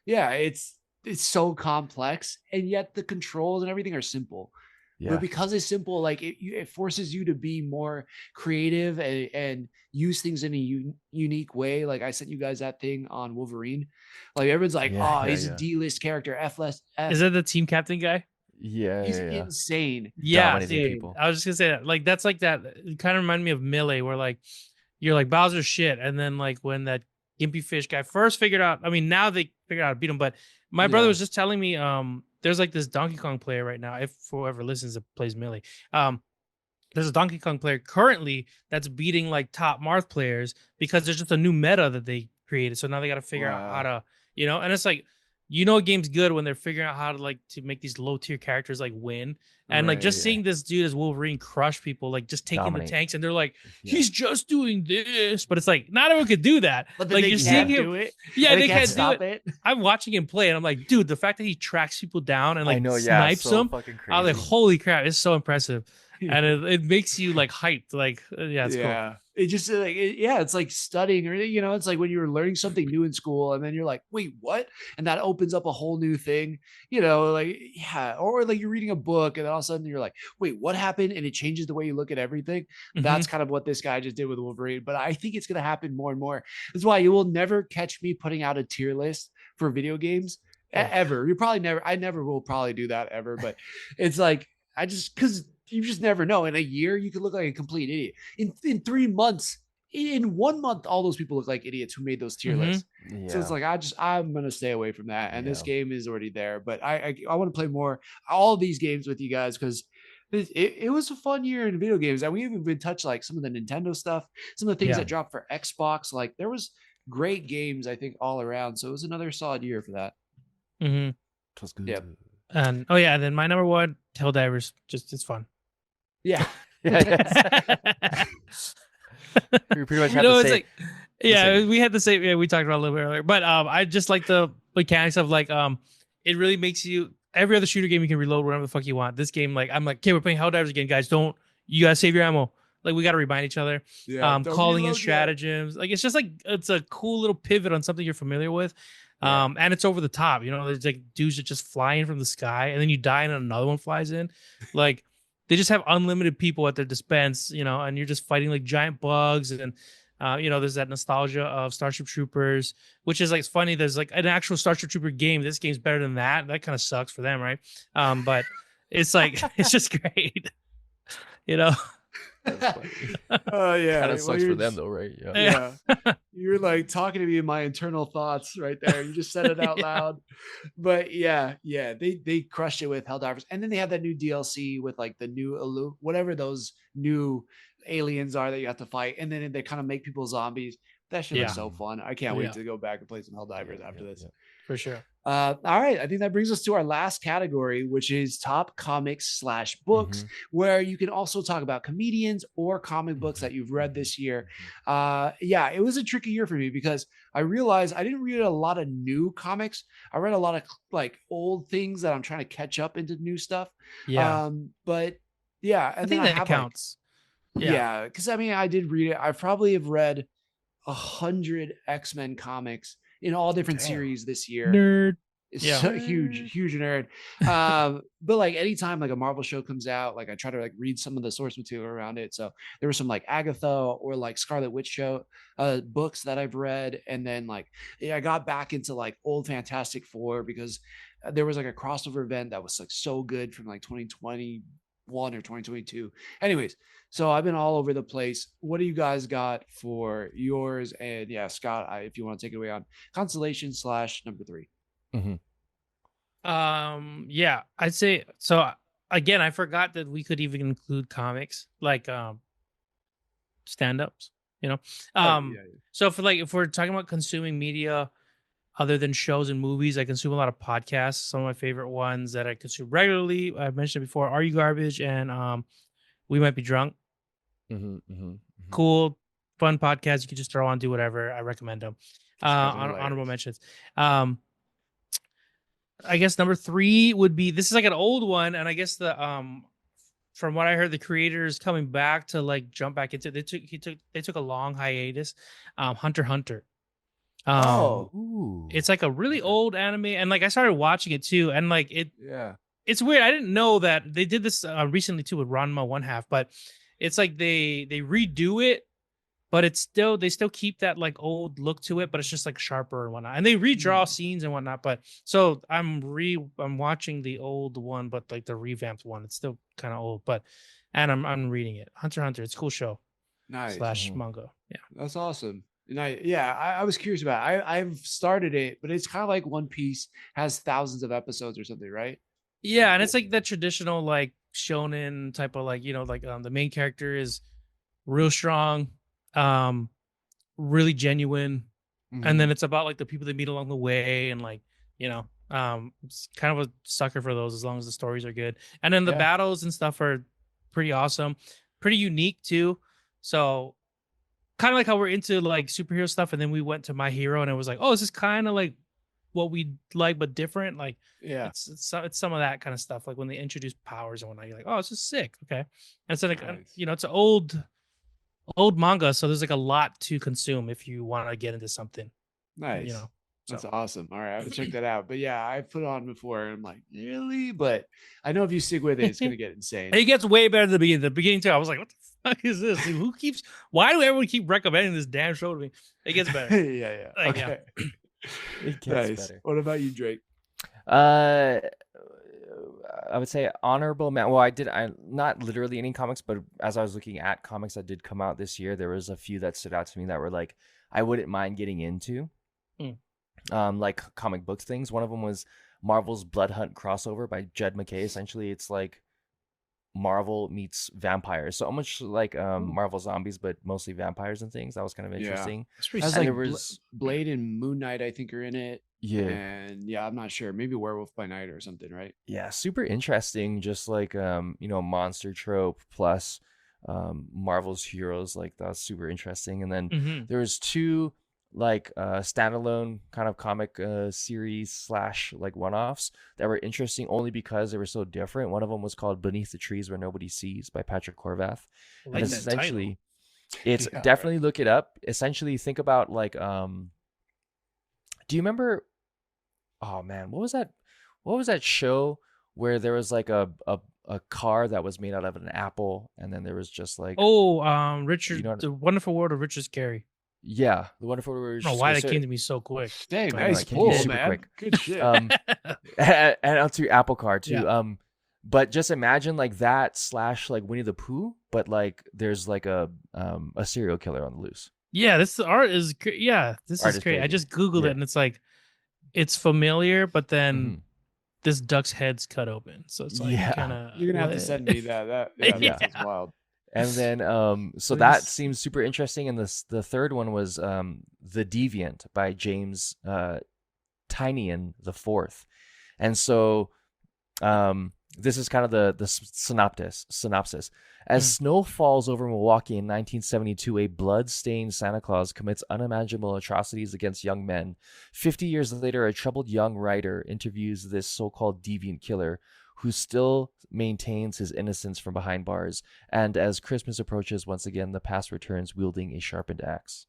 yeah, it's so complex, and yet the controls and everything are simple. But because it's simple, like it forces you to be more creative and use things in a unique way. Like I sent you guys that thing on Wolverine. Like everyone's like, he's a D-list character, F-list. Is that the team captain guy? He's insane. Yeah, Dominating people. I was just gonna say that. Like that's like that. It kind of reminded me of Melee, where like you're like Bowser's shit, and then like when that Gimpy Fish guy first figured out. I mean, now they figured out how to beat him, but my brother was just telling me, there's like this Donkey Kong player right now. If whoever listens that plays Melee, there's a Donkey Kong player currently that's beating like top Marth players because there's just a new meta that they created. So now they got to figure out how to, and it's like, a game's good when they're figuring out how to like to make these low tier characters like win. And like just seeing this dude as Wolverine crush people, like just taking the tanks, and they're like, he's just doing this, but it's like not everyone could do that. But like you're seeing him do it. Yeah, they can't stop do it. I'm watching him play, and I'm like, dude, the fact that he tracks people down and like snipes so them, I was like, holy crap, it's so impressive. And it makes you like hyped, like it's cool. It just like it's like studying, or it's like when you were learning something new in school, and then you're like, wait, what? And that opens up a whole new thing, like or like you're reading a book, and then all of a sudden you're like, wait, what happened? And it changes the way you look at everything. That's kind of what this guy just did with Wolverine. But I think it's gonna happen more and more. That's why you will never catch me putting out a tier list for video games ever. You probably never. I never will probably do that ever. But it's like because you just never know. In a year, you could look like a complete idiot. In 3 months, in 1 month, all those people look like idiots who made those tier lists. So it's like I'm gonna stay away from that. And this game is already there. But I want to play more all of these games with you guys because it was a fun year in video games. And we haven't even touched like some of the Nintendo stuff, some of the things that dropped for Xbox. Like there was great games, I think, all around. So it was another solid year for that. It was good. Yep. And and then my number one, Helldivers, just it's fun. Yeah. We pretty much had the same. Like, we had the same. Yeah, we talked about it a little bit earlier, but I just like the mechanics of like it really makes you. Every other shooter game you can reload whenever the fuck you want. This game, like I'm like, okay, we're playing Helldivers again, guys. You gotta save your ammo. Like we gotta remind each other. Calling in stratagems. Like it's just like it's a cool little pivot on something you're familiar with. And it's over the top. There's like dudes that just fly in from the sky, and then you die and another one flies in. Like they just have unlimited people at their dispense, and you're just fighting like giant bugs. And, there's that nostalgia of Starship Troopers, which is like, it's funny. There's like an actual Starship Trooper game. This game's better than that. That kind of sucks for them. Right. But it's like, it's just great, Oh yeah. Kind Well, of sucks you're for them just- though, right? Yeah. Yeah. You're like talking to me in my internal thoughts right there. You just said it out Yeah. loud. But yeah, they crushed it with Helldivers. And then they had that new DLC with like the new whatever those new aliens are that you have to fight. And then they kind of make people zombies. That shit Yeah. looks so fun. I can't Yeah. wait to go back and play some Helldivers after this. For sure. All right. I think that brings us to our last category, which is top comics / books, where you can also talk about comedians or comic books that you've read this year. Yeah, it was a tricky year for me because I realized I didn't read a lot of new comics. I read a lot of like old things that I'm trying to catch up into new stuff. Yeah. But yeah, and I think then that have counts. yeah, because I mean, I did read it. I probably have read 100 X-Men comics in all different series this year. Nerd. It's Yeah. so huge nerd. But like anytime like a Marvel show comes out, like I try to like read some of the source material around it. So there was some like Agatha or like Scarlet Witch show books that I've read. And then like I got back into like old Fantastic Four because there was like a crossover event that was like so good from like 2021 or 2022. Anyways, so I've been all over the place. What do you guys got for yours? And yeah, Scott, if you want to take it away on Constellation / number 3. Yeah, I'd say so. Again, I forgot that we could even include comics like stand-ups, you know. So if we're talking about consuming media other than shows and movies, I consume a lot of podcasts. Some of my favorite ones that I consume regularly, I've mentioned before, Are You Garbage and We Might Be Drunk. Cool, fun podcast. You can just throw on, do whatever. I recommend them. Honorable mentions. I guess number 3 would be, this is like an old one, and I guess the from what I heard, the creators coming back to like jump back into it. They took a long hiatus. Hunter x Hunter. It's like a really old anime, and like I started watching it too, and like it's weird. I didn't know that they did this recently too with Ranma One Half, but it's like they redo it, but they still keep that like old look to it, but it's just like sharper and whatnot. And they redraw scenes and whatnot. But so I'm watching the old one, but like the revamped one. It's still kind of old, and I'm reading it. Hunter x Hunter. It's a cool show. Nice. / manga. Yeah. That's awesome. And I was curious about it. I've started it, but it's kind of like One Piece has thousands of episodes or something, right? Yeah, and it's like that traditional like shonen type of like, like the main character is real strong, really genuine, and then it's about like the people they meet along the way, and like it's kind of a sucker for those as long as the stories are good, and then the battles and stuff are pretty awesome, pretty unique too. So kind of like how we're into like superhero stuff, and then we went to My Hero, and it was like, oh, this is kind of like what we like but different. Like it's some of that kind of stuff, like when they introduce powers and whatnot, you're like, oh, this is sick. Okay. And so like it's an old manga, so there's like a lot to consume if you want to get into something. Nice. That's awesome. All right, I'll check that out. But yeah, I put it on before, and I'm like, really? But I know if you stick with it, it's gonna get insane. It gets way better than the beginning too. I was like, what the fuck is this? Dude, why do everyone keep recommending this damn show to me? It gets better. Yeah. Like, okay. It gets better. What about you, Drake? I would say honorable man. Well, I not literally any comics, but as I was looking at comics that did come out this year, there was a few that stood out to me that were like I wouldn't mind getting into. Like comic book things. One of them was Marvel's Blood Hunt crossover by Jed McKay. Essentially, it's like Marvel meets vampires. So much like Marvel Zombies, but mostly vampires and things. That was kind of interesting. That's pretty like there was Blade and Moon Knight, I think, are in it. Yeah. And I'm not sure. Maybe Werewolf by Night or something, right? Yeah, super interesting. Just like monster trope plus Marvel's heroes. Like that's super interesting. And then there was 2 like standalone kind of comic series / like one-offs that were interesting only because they were so different. One of them was called Beneath the Trees Where Nobody Sees by Patrick Horvath. And essentially it's definitely look it up. Essentially think about like do you remember, oh man, what was that show where there was like a car that was made out of an apple, and then there was just like Richard, The Wonderful World of Richard Scarry. Yeah, The Wonderful World. I don't know why that came to me so quick. Dang, nice pull, man. Quick. Good shit. And onto Apple Car too. Yeah. But just imagine like that slash like Winnie the Pooh, but like there's like a serial killer on the loose. Yeah, this art is great. Yeah, this Art is is great. I crazy. just googled Yeah. it and it's like it's familiar, but then Mhm. this duck's head's cut open, so it's like Yeah. kind of You're gonna have to send me that. Yeah, Yeah. that's wild. And then so that Please. seems super interesting. And the third one was The Deviant by James Tynion the Fourth. And so this is kind of the synopsis. As snow falls over Milwaukee in 1972, a blood-stained Santa Claus commits unimaginable atrocities against young men. 50 years later, a troubled young writer interviews this so-called deviant killer who still maintains his innocence from behind bars. And as Christmas approaches, once again, the past returns wielding a sharpened axe.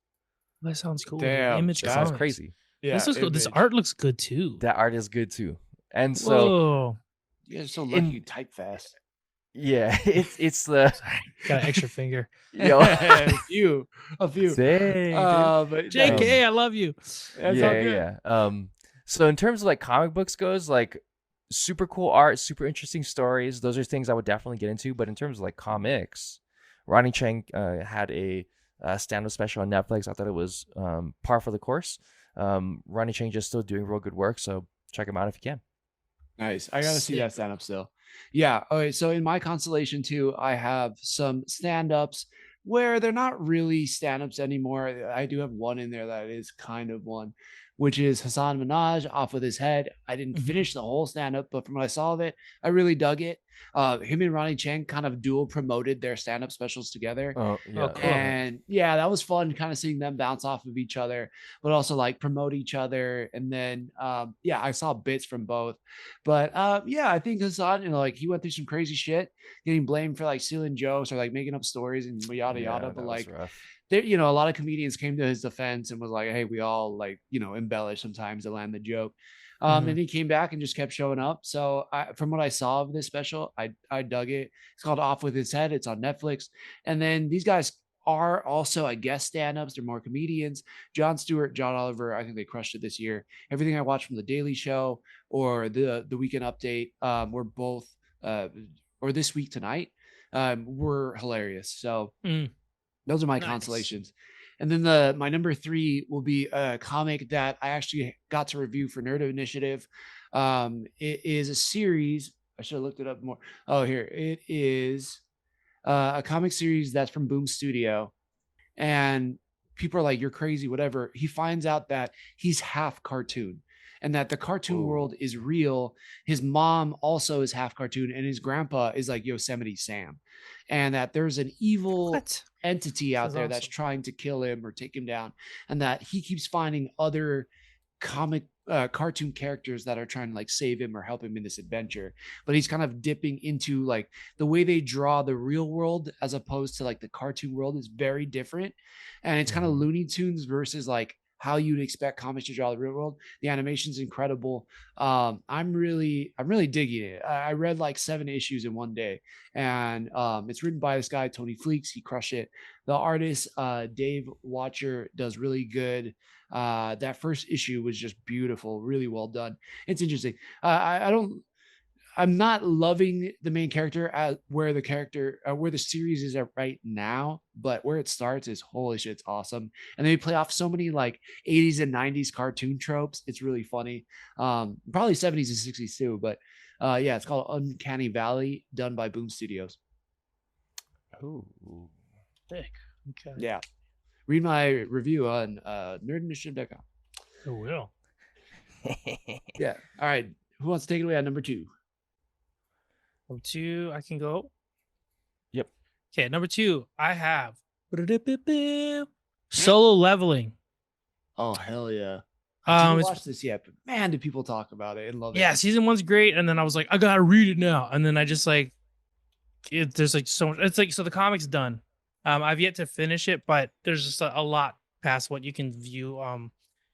That sounds cool. Damn, Image That sounds Comics. crazy. Yeah, This looks cool. This image. art looks good too. That art is good too. And so Whoa. You guys are so lucky you type fast. yeah, it's the Sorry, got an extra finger. yo a few. Dang, dude. But JK, I love you. that's all yeah, good. yeah. So in terms of like comic books goes, like super cool art, super interesting stories. Those are things I would definitely get into. But in terms of like comics, Ronnie Chang had a stand-up special on Netflix. I thought it was par for the course. Ronnie Chang just still doing real good work, so check him out if you can. Nice. I gotta see Sick. that stand up still. Yeah. Okay. So in my constellation too, I have some stand ups where they're not really stand ups anymore. I do have one in there that is kind of one, which is Hassan Minaj, Off with His Head. I didn't Mhm. finish the whole stand up, but from what I saw of it, I really dug it. Him and Ronnie Chang kind of dual promoted their stand up specials together. Oh yeah, cool. And yeah, that was fun kind of seeing them bounce off of each other, but also like promote each other. And then yeah, I saw bits from both. But yeah, I think Hassan, like he went through some crazy shit, getting blamed for like stealing jokes or like making up stories and yada yada. But that was like rough. there, a lot of comedians came to his defense and was like, hey, we all like, embellish sometimes to land the joke. And he came back and just kept showing up. So from what I saw of this special, I dug it. It's called Off with His Head. It's on Netflix. And then these guys are also, I guess, stand-ups. They're more comedians. Jon Stewart, John Oliver, I think they crushed it this year. Everything I watched from The Daily Show or the Weekend Update were both, or This Week Tonight, were hilarious. So those are my Nice. constellations. And then my number 3 will be a comic that I actually got to review for Nerd Initiative. It is a series. I should have looked it up more. Oh, here it is. A comic series that's from Boom Studio. And people are like, you're crazy, whatever. He finds out that he's half cartoon and that the cartoon Ooh. world is real. His mom also is half cartoon and his grandpa is like Yosemite Sam. And that there's an evil What? entity out This is there that's awesome. trying to kill him or take him down. And that he keeps finding other comic cartoon characters that are trying to like save him or help him in this adventure, but he's kind of dipping into like the way they draw the real world as opposed to like the cartoon world is very different, and it's kind of Looney Tunes versus like how you'd expect comics to draw the real world. The animation's incredible. I'm really digging it. I read like 7 issues in one day, and it's written by this guy Tony Fleeks. He crushed it. The artist Dave Watcher does really good. That first issue was just beautiful, really well done. It's interesting. I'm not loving the main character at where the series is at right now, but where it starts is holy shit, it's awesome. And they play off so many like 80s and 90s cartoon tropes. It's really funny. Probably 70s and 60s too, but yeah, it's called Uncanny Valley, done by Boom Studios. Ooh. Sick. Okay. Yeah. Read my review on nerdinitiative.com. I will. Yeah. All right. Who wants to take it away on number 2? Number 2, I can go. Yep. Okay, number 2, I have Solo Leveling. Oh, hell yeah. I didn't It's watch this yet, but man, do people talk about it and love it. yeah, season 1's great, and then I was like, I gotta read it now, and then I just like, there's like so much. It's like, so the comic's done. I've yet to finish it, but there's just a lot past what you can view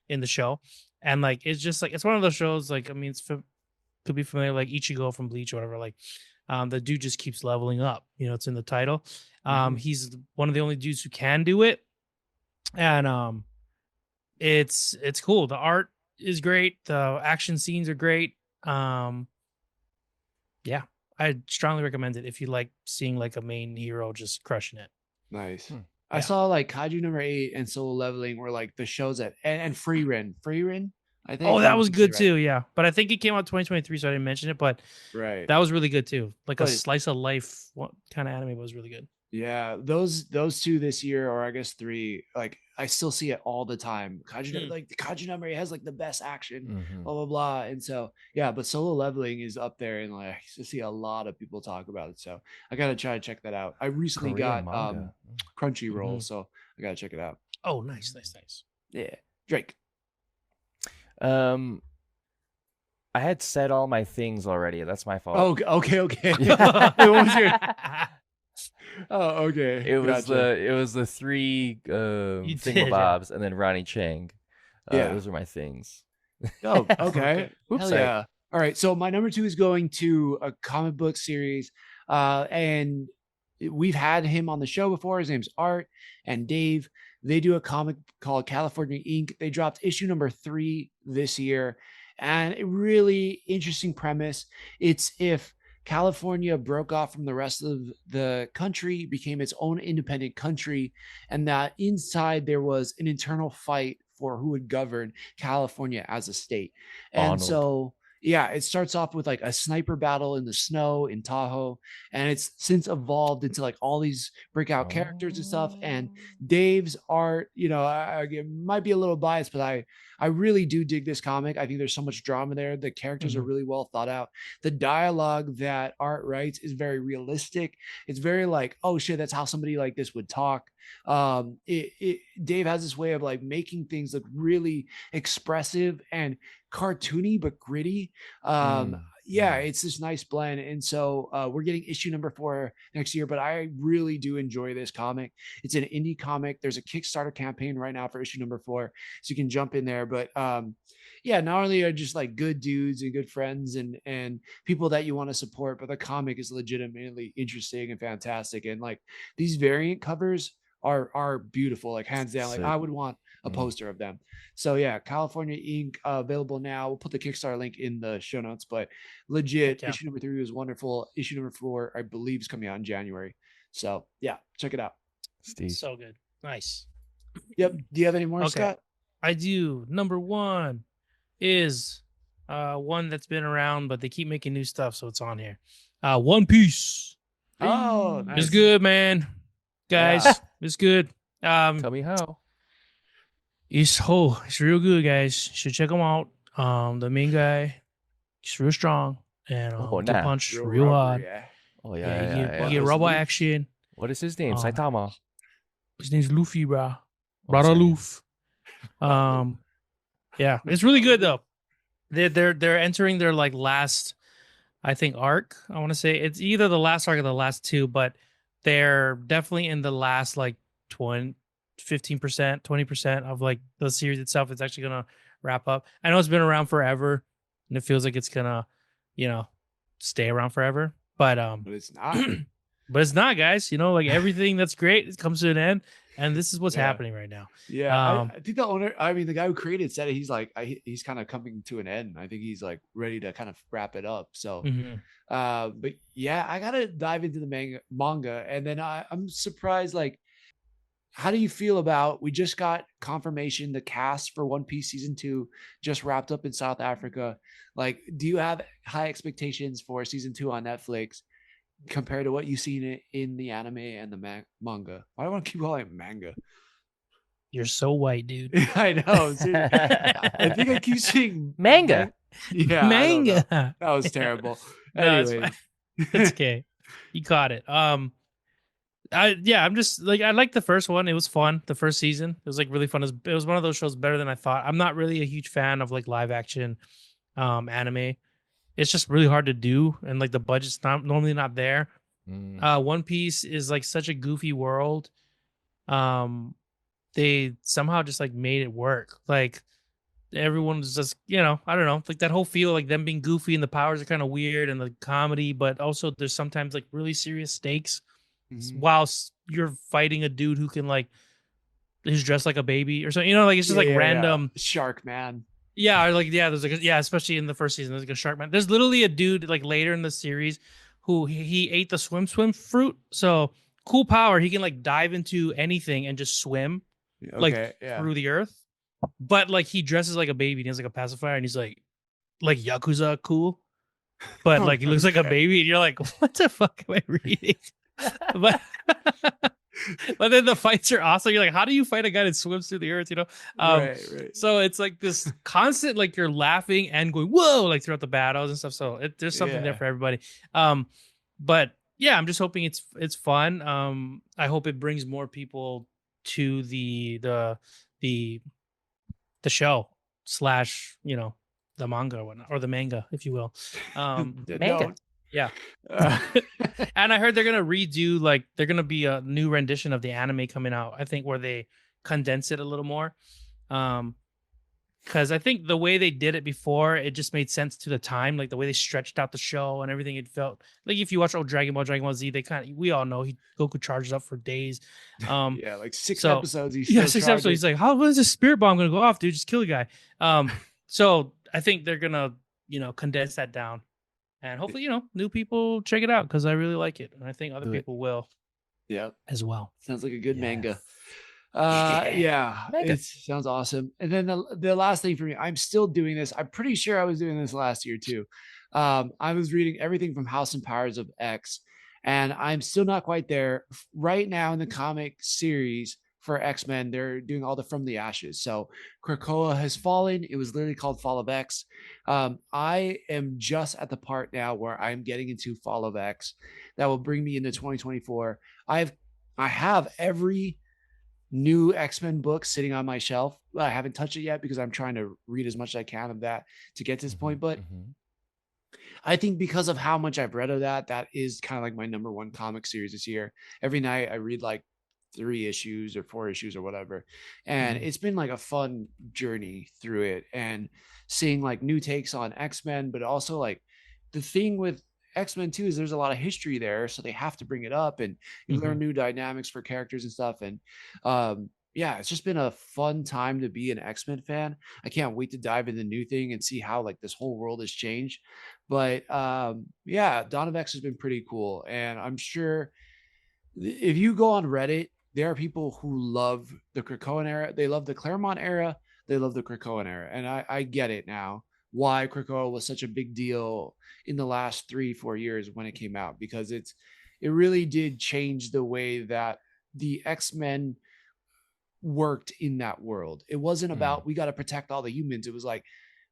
in the show, and like it's just like it's one of those shows. Like, I mean, could be familiar, like Ichigo from Bleach or whatever. Like, the dude just keeps leveling up. You know, it's in the title. He's one of the only dudes who can do it, and it's cool. The art is great. The action scenes are great. Yeah, I strongly recommend it if you like seeing like a main hero just crushing it. Nice. I Yeah. saw like Kaiju number 8 and Solo Leveling were like the shows that and Free Ren, I think. Oh, I that don't know was if I'm saying good it too. Yeah, but I think it came out 2023, so I didn't mention it. But right. that was really good too. Like a But slice of life kind of anime was really good. yeah, those two this year, or I guess 3, like I still see it all the time. Like the Kaiju number 8 has like the best action, blah blah blah. And so yeah, but Solo Leveling is up there, and like I see a lot of people talk about it. So I gotta try to check that out. I recently Korean got manga. Crunchyroll, so I gotta check it out. Oh, nice. Yeah, Drake. I had said all my things already. That's my fault. Oh, okay. Yeah. What was your? Oh, okay. It was Gotcha. the 3 You did, thingamabobs and then Ronnie Chang. Yeah. Those are my things. Oh, okay. Oops, Hell sorry. yeah. All right. So my number 2 is going to a comic book series. And we've had him on the show before. His name's Art and Dave. They do a comic called California Inc. They dropped issue number 3 this year. And a really interesting premise. It's if California broke off from the rest of the country, became its own independent country, and that inside there was an internal fight for who would govern California as a state. And Arnold. so, yeah, it starts off with like a sniper battle in the snow in Tahoe, and it's since evolved into like all these breakout characters and stuff. And Dave's art, I might be a little biased, but I really do dig this comic. I think there's so much drama there. The characters are really well thought out. The dialogue that Art writes is very realistic. It's very like, oh shit, that's how somebody like this would talk. Dave has this way of like making things look really expressive and cartoony but gritty. Yeah, it's this nice blend. And so we're getting issue number 4 next year, but I really do enjoy this comic. It's an indie comic. There's a Kickstarter campaign right now for issue number 4, so you can jump in there. But yeah, not only are just like good dudes and good friends and people that you want to support, but the comic is legitimately interesting and fantastic. And like these variant covers are beautiful, like hands down. Like I would want a poster of them. So yeah, California Inc. Available now. We'll put the Kickstarter link in the show notes, but legit, issue number 3 was wonderful. Issue number 4, I believe, is coming out in January. So yeah, check it out. Steve. So good. Nice. Yep. Do you have any more, Scott? I do. Number 1 is one that's been around, but they keep making new stuff, so it's on here. One Piece. Oh, nice. It's good, man. Guys, it's good. Tell me how. It's real good, guys. You should check them out. The main guy, he's real strong and can punch real hard. Yeah. Oh yeah. You get robot action. What is his name? Saitama. His name's Luffy, bro. Brother Luffy. Yeah, it's really good though. They're entering their like last, I think, arc. I want to say it's either the last arc or the last 2, but they're definitely in the last like 15%, 20% of like the series itself. It's actually gonna wrap up. I know it's been around forever, and it feels like it's gonna, stay around forever. But it's not. But it's not, guys. Like everything that's great, it comes to an end, and this is what's happening right now. Yeah, I think the guy who created said it, he's like, he's kind of coming to an end. I think he's like ready to kind of wrap it up. So, but yeah, I gotta dive into the manga, and then I'm surprised. Like, how do you feel about? We just got confirmation the cast for One Piece season 2 just wrapped up in South Africa. Like, do you have high expectations for season 2 on Netflix compared to what you've seen in the anime and the manga? Why do I want to keep calling it manga? You're so white, dude. I know. I think I keep saying manga. Yeah, manga. That was terrible. No, Anyway, it's okay. You caught it. I'm just like, I like the first one. It was fun. The first season, it was like really fun. It was one of those shows better than I thought. I'm not really a huge fan of like live action anime. It's just really hard to do, and like the budget's normally not there. One Piece is like such a goofy world. They somehow just like made it work. Like everyone's just, I don't know, like that whole feel, like them being goofy and the powers are kind of weird and the comedy, but also there's sometimes like really serious stakes whilst you're fighting a dude who can like, he's dressed like a baby or something, like it's just random shark man. Yeah, or like there's like especially in the first season, there's like a shark man. There's literally a dude like later in the series who he ate the swim fruit. So cool power. He can like dive into anything and just swim like Okay, yeah. through the earth. But like he dresses like a baby and he has like a pacifier and he's like Yakuza cool. But like he looks like a baby and you're like, what the fuck am I reading? But but then the fights are awesome. You're like, how do you fight a guy that swims through the earth? Right. So it's like this constant, like you're laughing and going, whoa, like throughout the battles and stuff. So there's something there Yeah. for everybody. But yeah, I'm just hoping it's fun. I hope it brings more people to the show slash, the manga or whatnot, or the manga, if you will. Manga. Yeah. Uh, And I heard they're gonna redo, like they're gonna be a new rendition of the anime coming out. I think where they condense it a little more. Because I think the way they did it before, it just made sense to the time, like the way they stretched out the show and everything. It felt like if you watch old Dragon Ball Z, we all know Goku charges up for days. yeah, like 6 so- episodes. He's Yeah, still 6 episodes. charging. He's like, how is this spirit bomb gonna go off, dude? Just kill the guy. So I think they're gonna, condense that down. And hopefully, new people check it out because I really like it. And I think other Do it. people will Yeah, as well. sounds like a good manga. Yes. Yeah, Manga. it sounds awesome. And then the last thing for me, I'm still doing this. I'm pretty sure I was doing this last year too. I was reading everything from House and Powers of X, and I'm still not quite there. Right now in the comic series for X-Men, they're doing all the From the Ashes. So Krakoa has fallen. It was literally called Fall of X. I am just at the part now where I'm getting into Fall of X. That will bring me into 2024. I have every new X-Men book sitting on my shelf. I haven't touched it yet because I'm trying to read as much as I can of that to get to this point. But I think because of how much I've read of that is kind of like my number one comic series this year. Every night I read like 3 issues or 4 issues or whatever. And it's been like a fun journey through it and seeing like new takes on X-Men, but also like the thing with X-Men too is there's a lot of history there. So they have to bring it up and you learn new dynamics for characters and stuff. And yeah, it's just been a fun time to be an X-Men fan. I can't wait to dive into the new thing and see how like this whole world has changed. But yeah, Dawn of X has been pretty cool. And I'm sure if you go on Reddit, there are people who love the Krakoan era. They love the Claremont era. They love the Krakoan era. And I get it now why Krakoa was such a big deal in the last 3-4 years when it came out, because it really did change the way that the X-Men worked in that world. It wasn't about we got to protect all the humans. It was like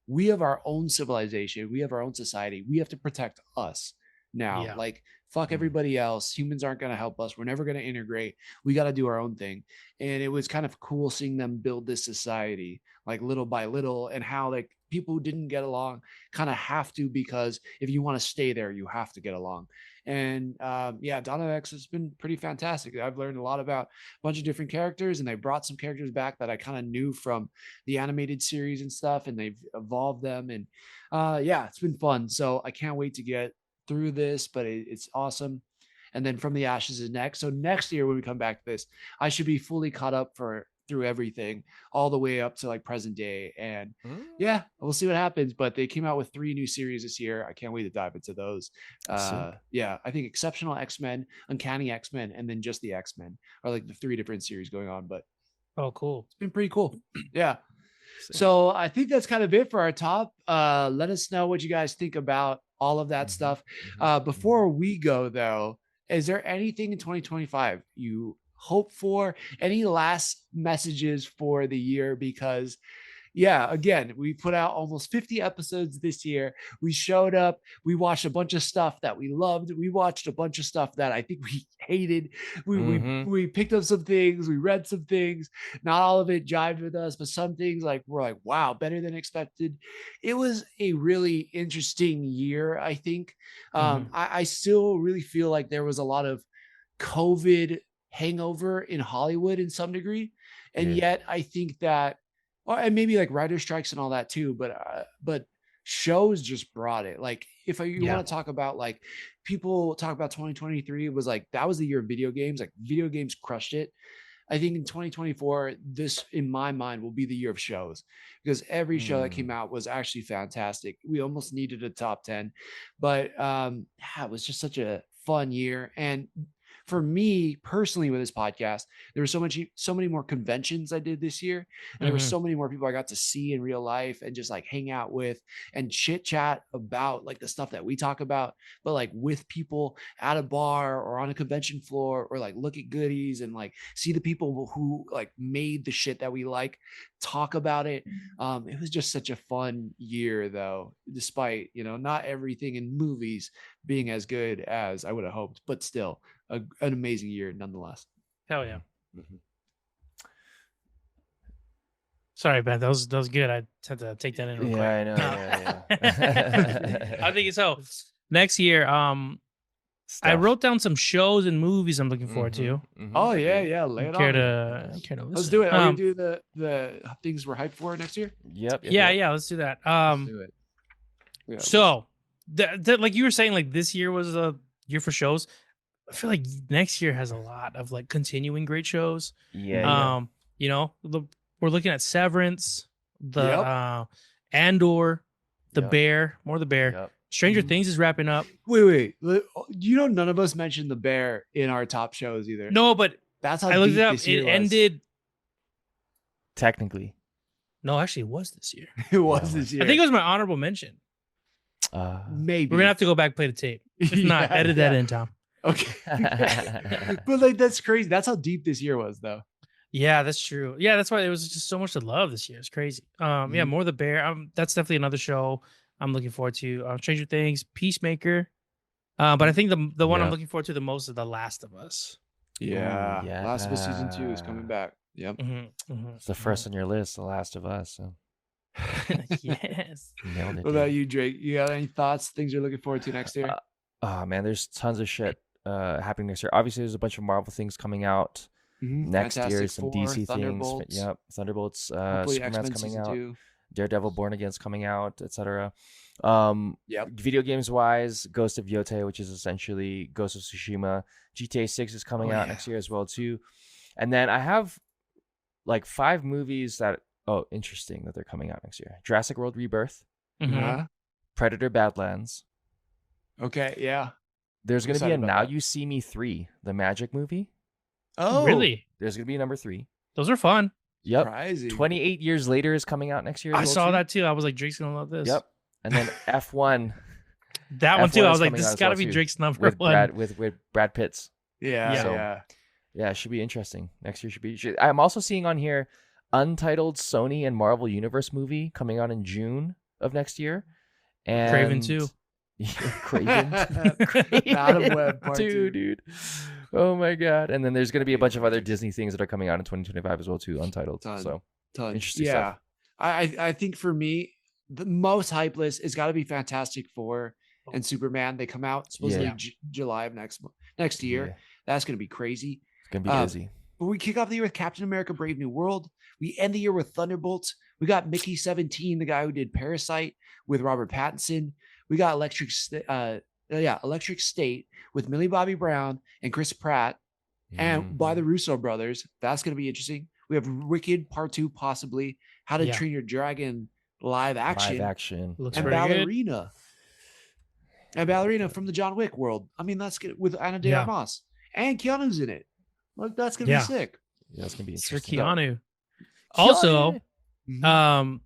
we have our own civilization, we have our own society, we have to protect us now. Yeah. Like fuck everybody else. Humans aren't going to help us. We're never going to integrate. We got to do our own thing. And it was kind of cool seeing them build this society like little by little, and how like people who didn't get along kind of have to, because if you want to stay there, you have to get along. And yeah, Dawn of X has been pretty fantastic. I've learned a lot about a bunch of different characters, and they brought some characters back that I kind of knew from the animated series and stuff, and they've evolved them. And yeah, it's been fun. So I can't wait to get through this, but it's awesome. And then From the Ashes is next. So next year when we come back to this, I should be fully caught up through everything all the way up to like present day. And yeah, we'll see what happens. But they came out with 3 new series this year. I can't wait to dive into those. Yeah, I think Exceptional X-Men, Uncanny X-Men, and then just the X-Men are like the 3 different series going on. But oh, cool. It's been pretty cool. Yeah. So I think that's kind of it for our top. Let us know what you guys think about all of that stuff. Before we go though, is there anything in 2025 you hope for? Any last messages for the year? Because yeah, again, we put out almost 50 episodes this year. We showed up. We watched a bunch of stuff that we loved. We watched a bunch of stuff that I think we hated. We picked up some things. We read some things. Not all of it jived with us, but some things like we're like, wow, better than expected. It was a really interesting year, I think. I still really feel like there was a lot of COVID hangover in Hollywood in some degree. And yet I think that, and maybe like writer strikes and all that too, but shows just brought it. Like if you want to talk about, like people talk about 2023, it was like that was the year of video games. Like video games crushed it. I think in 2024, this in my mind will be the year of shows because every show that came out was actually fantastic. We almost needed a top 10, but yeah, it was just such a fun year. And for me personally with this podcast, there were so many more conventions I did this year. And there were so many more people I got to see in real life and just like hang out with and chit chat about like the stuff that we talk about, but like with people at a bar or on a convention floor, or like look at goodies and like see the people who like made the shit that we like talk about it. It was just such a fun year though, despite, not everything in movies being as good as I would have hoped, but still an amazing year nonetheless. Hell yeah. Sorry, Ben. That was good. I had to take that in real quick. I know. Yeah. I think so. Next year, I wrote down some shows and movies I'm looking forward to. Oh yeah. Lay it Care on. to listen? Let's do it. Are we do the things we're hyped for next year? Yep. Yeah. Let's do that. Let's do it. Yeah. So, like you were saying, like this year was a year for shows. I feel like next year has a lot of like continuing great shows. Yeah. We're looking at Severance, Andor, The Bear, more The Bear. Yep. Stranger Things is wrapping up. Wait. None of us mentioned The Bear in our top shows either. No, but that's how I looked deep it up. this year It was. ended. Technically. No, actually, it was this year. It was this year. I think it was my honorable mention. Maybe We're gonna have to go back and play the tape. If not, edit that in, Tom. Okay. But like that's crazy. That's how deep this year was though. Yeah, that's true. Yeah, that's why it was just so much to love this year. It's crazy. Yeah, more The Bear. That's definitely another show I'm looking forward to. Stranger Things, Peacemaker. But I think the one I'm looking forward to the most is The Last of Us. Yeah. Ooh, yeah. Last of Us season 2 is coming back. Yep. It's the first on your list, The Last of Us. So. Yes. Nailed it. What about you, Drake? You got any thoughts, things you're looking forward to next year? Oh man, there's tons of shit happening next year. Obviously, there's a bunch of Marvel things coming out next year. Some Four, DC Thunderbolts. things. Yep, Thunderbolts. Hopefully Superman's X-Men coming season out. 2. Daredevil Born Again's coming out, etc. Yep. Video games wise, Ghost of Yotei, which is essentially Ghost of Tsushima. GTA 6 is coming out next year as well too. And then I have like 5 movies that interesting that they're coming out next year. Jurassic World Rebirth, Predator Badlands. Okay, yeah. There's going to be a Excited about Now that. You See Me 3, the Magic movie. Oh, Really? There's going to be a number 3. Those are fun. Yep. Surprising. 28 Years Later is coming out next year. I as well, saw too. that too. I was like, Drake's gonna love this. Yep. And then F1 That one too. F1 I is was like, coming this out has as got to well, be too, Drake's number with one. with Brad Pitts. Yeah, So- yeah. Yeah, it should be interesting. Next year should be. I'm also seeing on here Untitled Sony and Marvel Universe movie coming out in June of next year. And Craven 2. Craven. Madam Web Part 2. Dude. Oh my god. And then there's going to be a bunch of other Disney things that are coming out in 2025 as well too, Untitled. Ton. So Tons. Interesting Yeah. stuff. I think for me, the most hype list has got to be Fantastic Four and Superman. They come out supposedly Yeah. July of next year. Yeah, That's going to be crazy. it's going to be busy. But we kick off the year with Captain America: Brave New World. We end the year with Thunderbolts. We got Mickey 17, the guy who did Parasite, with Robert Pattinson. We got Electric State with Millie Bobby Brown and Chris Pratt, and by the Russo brothers. That's going to be interesting. We have Wicked Part 2, possibly. How to Train Your Dragon live action. Live action. Looks And pretty good. Ballerina. And Ballerina from the John Wick world. I mean, that's good with Anna de Armas. And Keanu's in it. Like, that's going to be sick. Yeah, it's going to be Sir interesting. Keanu. Also, Mhm.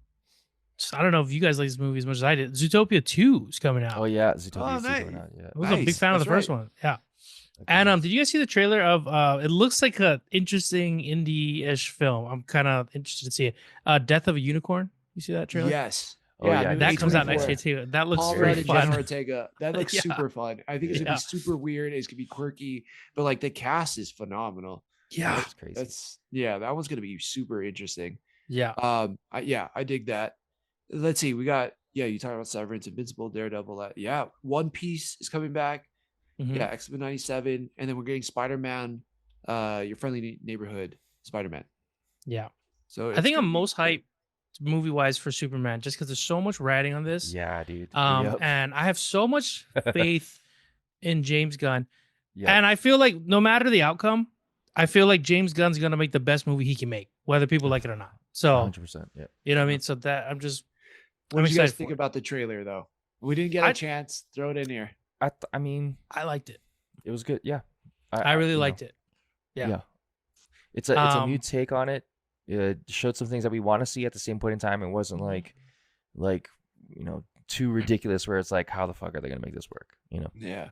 I don't know if you guys like this movie as much as I did. Zootopia 2 is coming out. Oh yeah, Zootopia Oh, is nice. coming out. Yeah. I was a big Nice. fan of the That's first right. one. Yeah. And did you guys see the trailer of it looks like a interesting indie-ish film. I'm kind of interested to see it. Death of a Unicorn. You see that trailer? Yes. Oh, yeah, That comes out next A24. year too. That looks Paul very Rudd and fun. Jenna Ortega. That looks Yeah. super fun. I think it's gonna be super weird. It's gonna be quirky, but like the cast is phenomenal. Yeah. That's crazy. That one's gonna be super interesting. Yeah. I dig that. Let's see. We got you talked about Severance, Invincible, Daredevil. One Piece is coming back. Mhm. Yeah, X-Men 97, and then we're getting Spider-Man, Your Friendly Neighborhood Spider-Man. Yeah. So I think I'm most hyped movie wise for Superman just because there's so much writing on this. Yeah, dude. And I have so much faith in James Gunn. Yep. And I feel like no matter the outcome, I feel like James Gunn's gonna make the best movie he can make, whether people like it or not. So 100%. Yeah. you know what I mean. So that I'm What did you guys excited think for it. about the trailer though? We didn't get a chance. Throw it in here. I mean, I liked it. it was good. Yeah. I really you know, liked it. Yeah. It's a new Um, take on it. It showed some things that we want to see at the same point in time. It wasn't like too ridiculous where it's like, how the fuck are they gonna make this work? Yeah.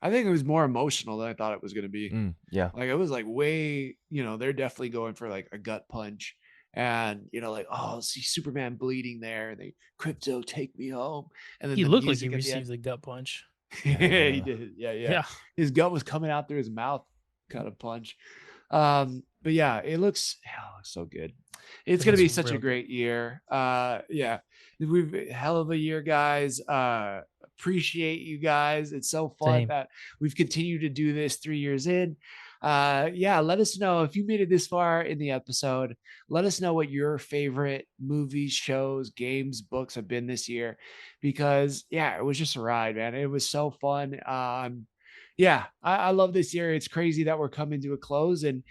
I think it was more emotional than I thought it was going to be. Yeah. Like it was like way, they're definitely going for like a gut punch and, like, oh, see Superman bleeding there. They Crypto take me home. And then he the looked like he music at the received the gut punch. end. Yeah. He did. Yeah. Yeah. His gut was coming out through his mouth kind of punch. But yeah, it looks so good. It's going to be Looks such a real great year. Yeah. We've hell of a year, guys. Appreciate you guys. It's so fun Same. that we've continued to do this 3 years in. Yeah, let us know if you made it this far in the episode. Let us know what your favorite movies, shows, games, books have been this year, because yeah, it was just a ride, man. It was so fun. Yeah, I love this year. It's crazy that we're coming to a close, and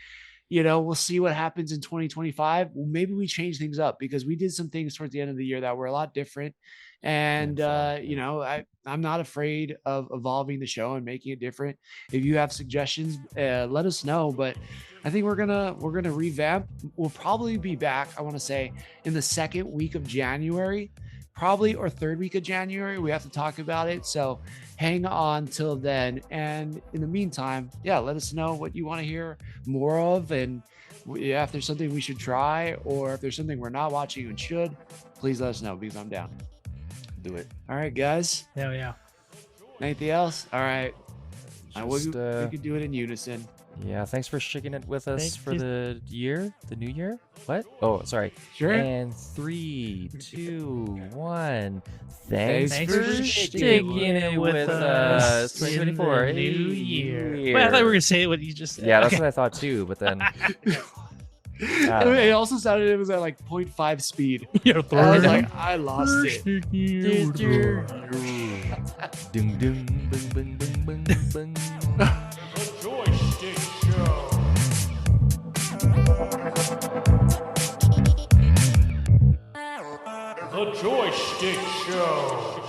we'll see what happens in 2025. Maybe we change things up, because we did some things towards the end of the year that were a lot different. And I'm not afraid of evolving the show and making it different. If you have suggestions, let us know. But I think we're gonna revamp. We'll probably be back, I want to say, in the second week of January, probably, or third week of January. We have to talk about it. So hang on till then. And in the meantime, yeah, let us know what you want to hear more of. And yeah, if there's something we should try, or if there's something we're not watching and should, please let us know, because I'm down. Do it. All right, guys. Hell yeah. Anything else? All right. We Just, could do it in unison. yeah. Thanks for sticking it with us Thank for you. the new year. What? Oh, sorry. Sure. And 3, 2, 1. Thanks Thanks for for sticking sticking it with us. in 2024. the new Hey, year. year. Wait, I thought we were gonna say what you just said. Yeah, that's Okay. what I thought too. But then I mean, it also sounded it was at like 0.5 speed. You're I throwing was it like, I lost it. Ding ding bing bing bing bing bing. The Joy Schtick Show. The Joy Schtick Show.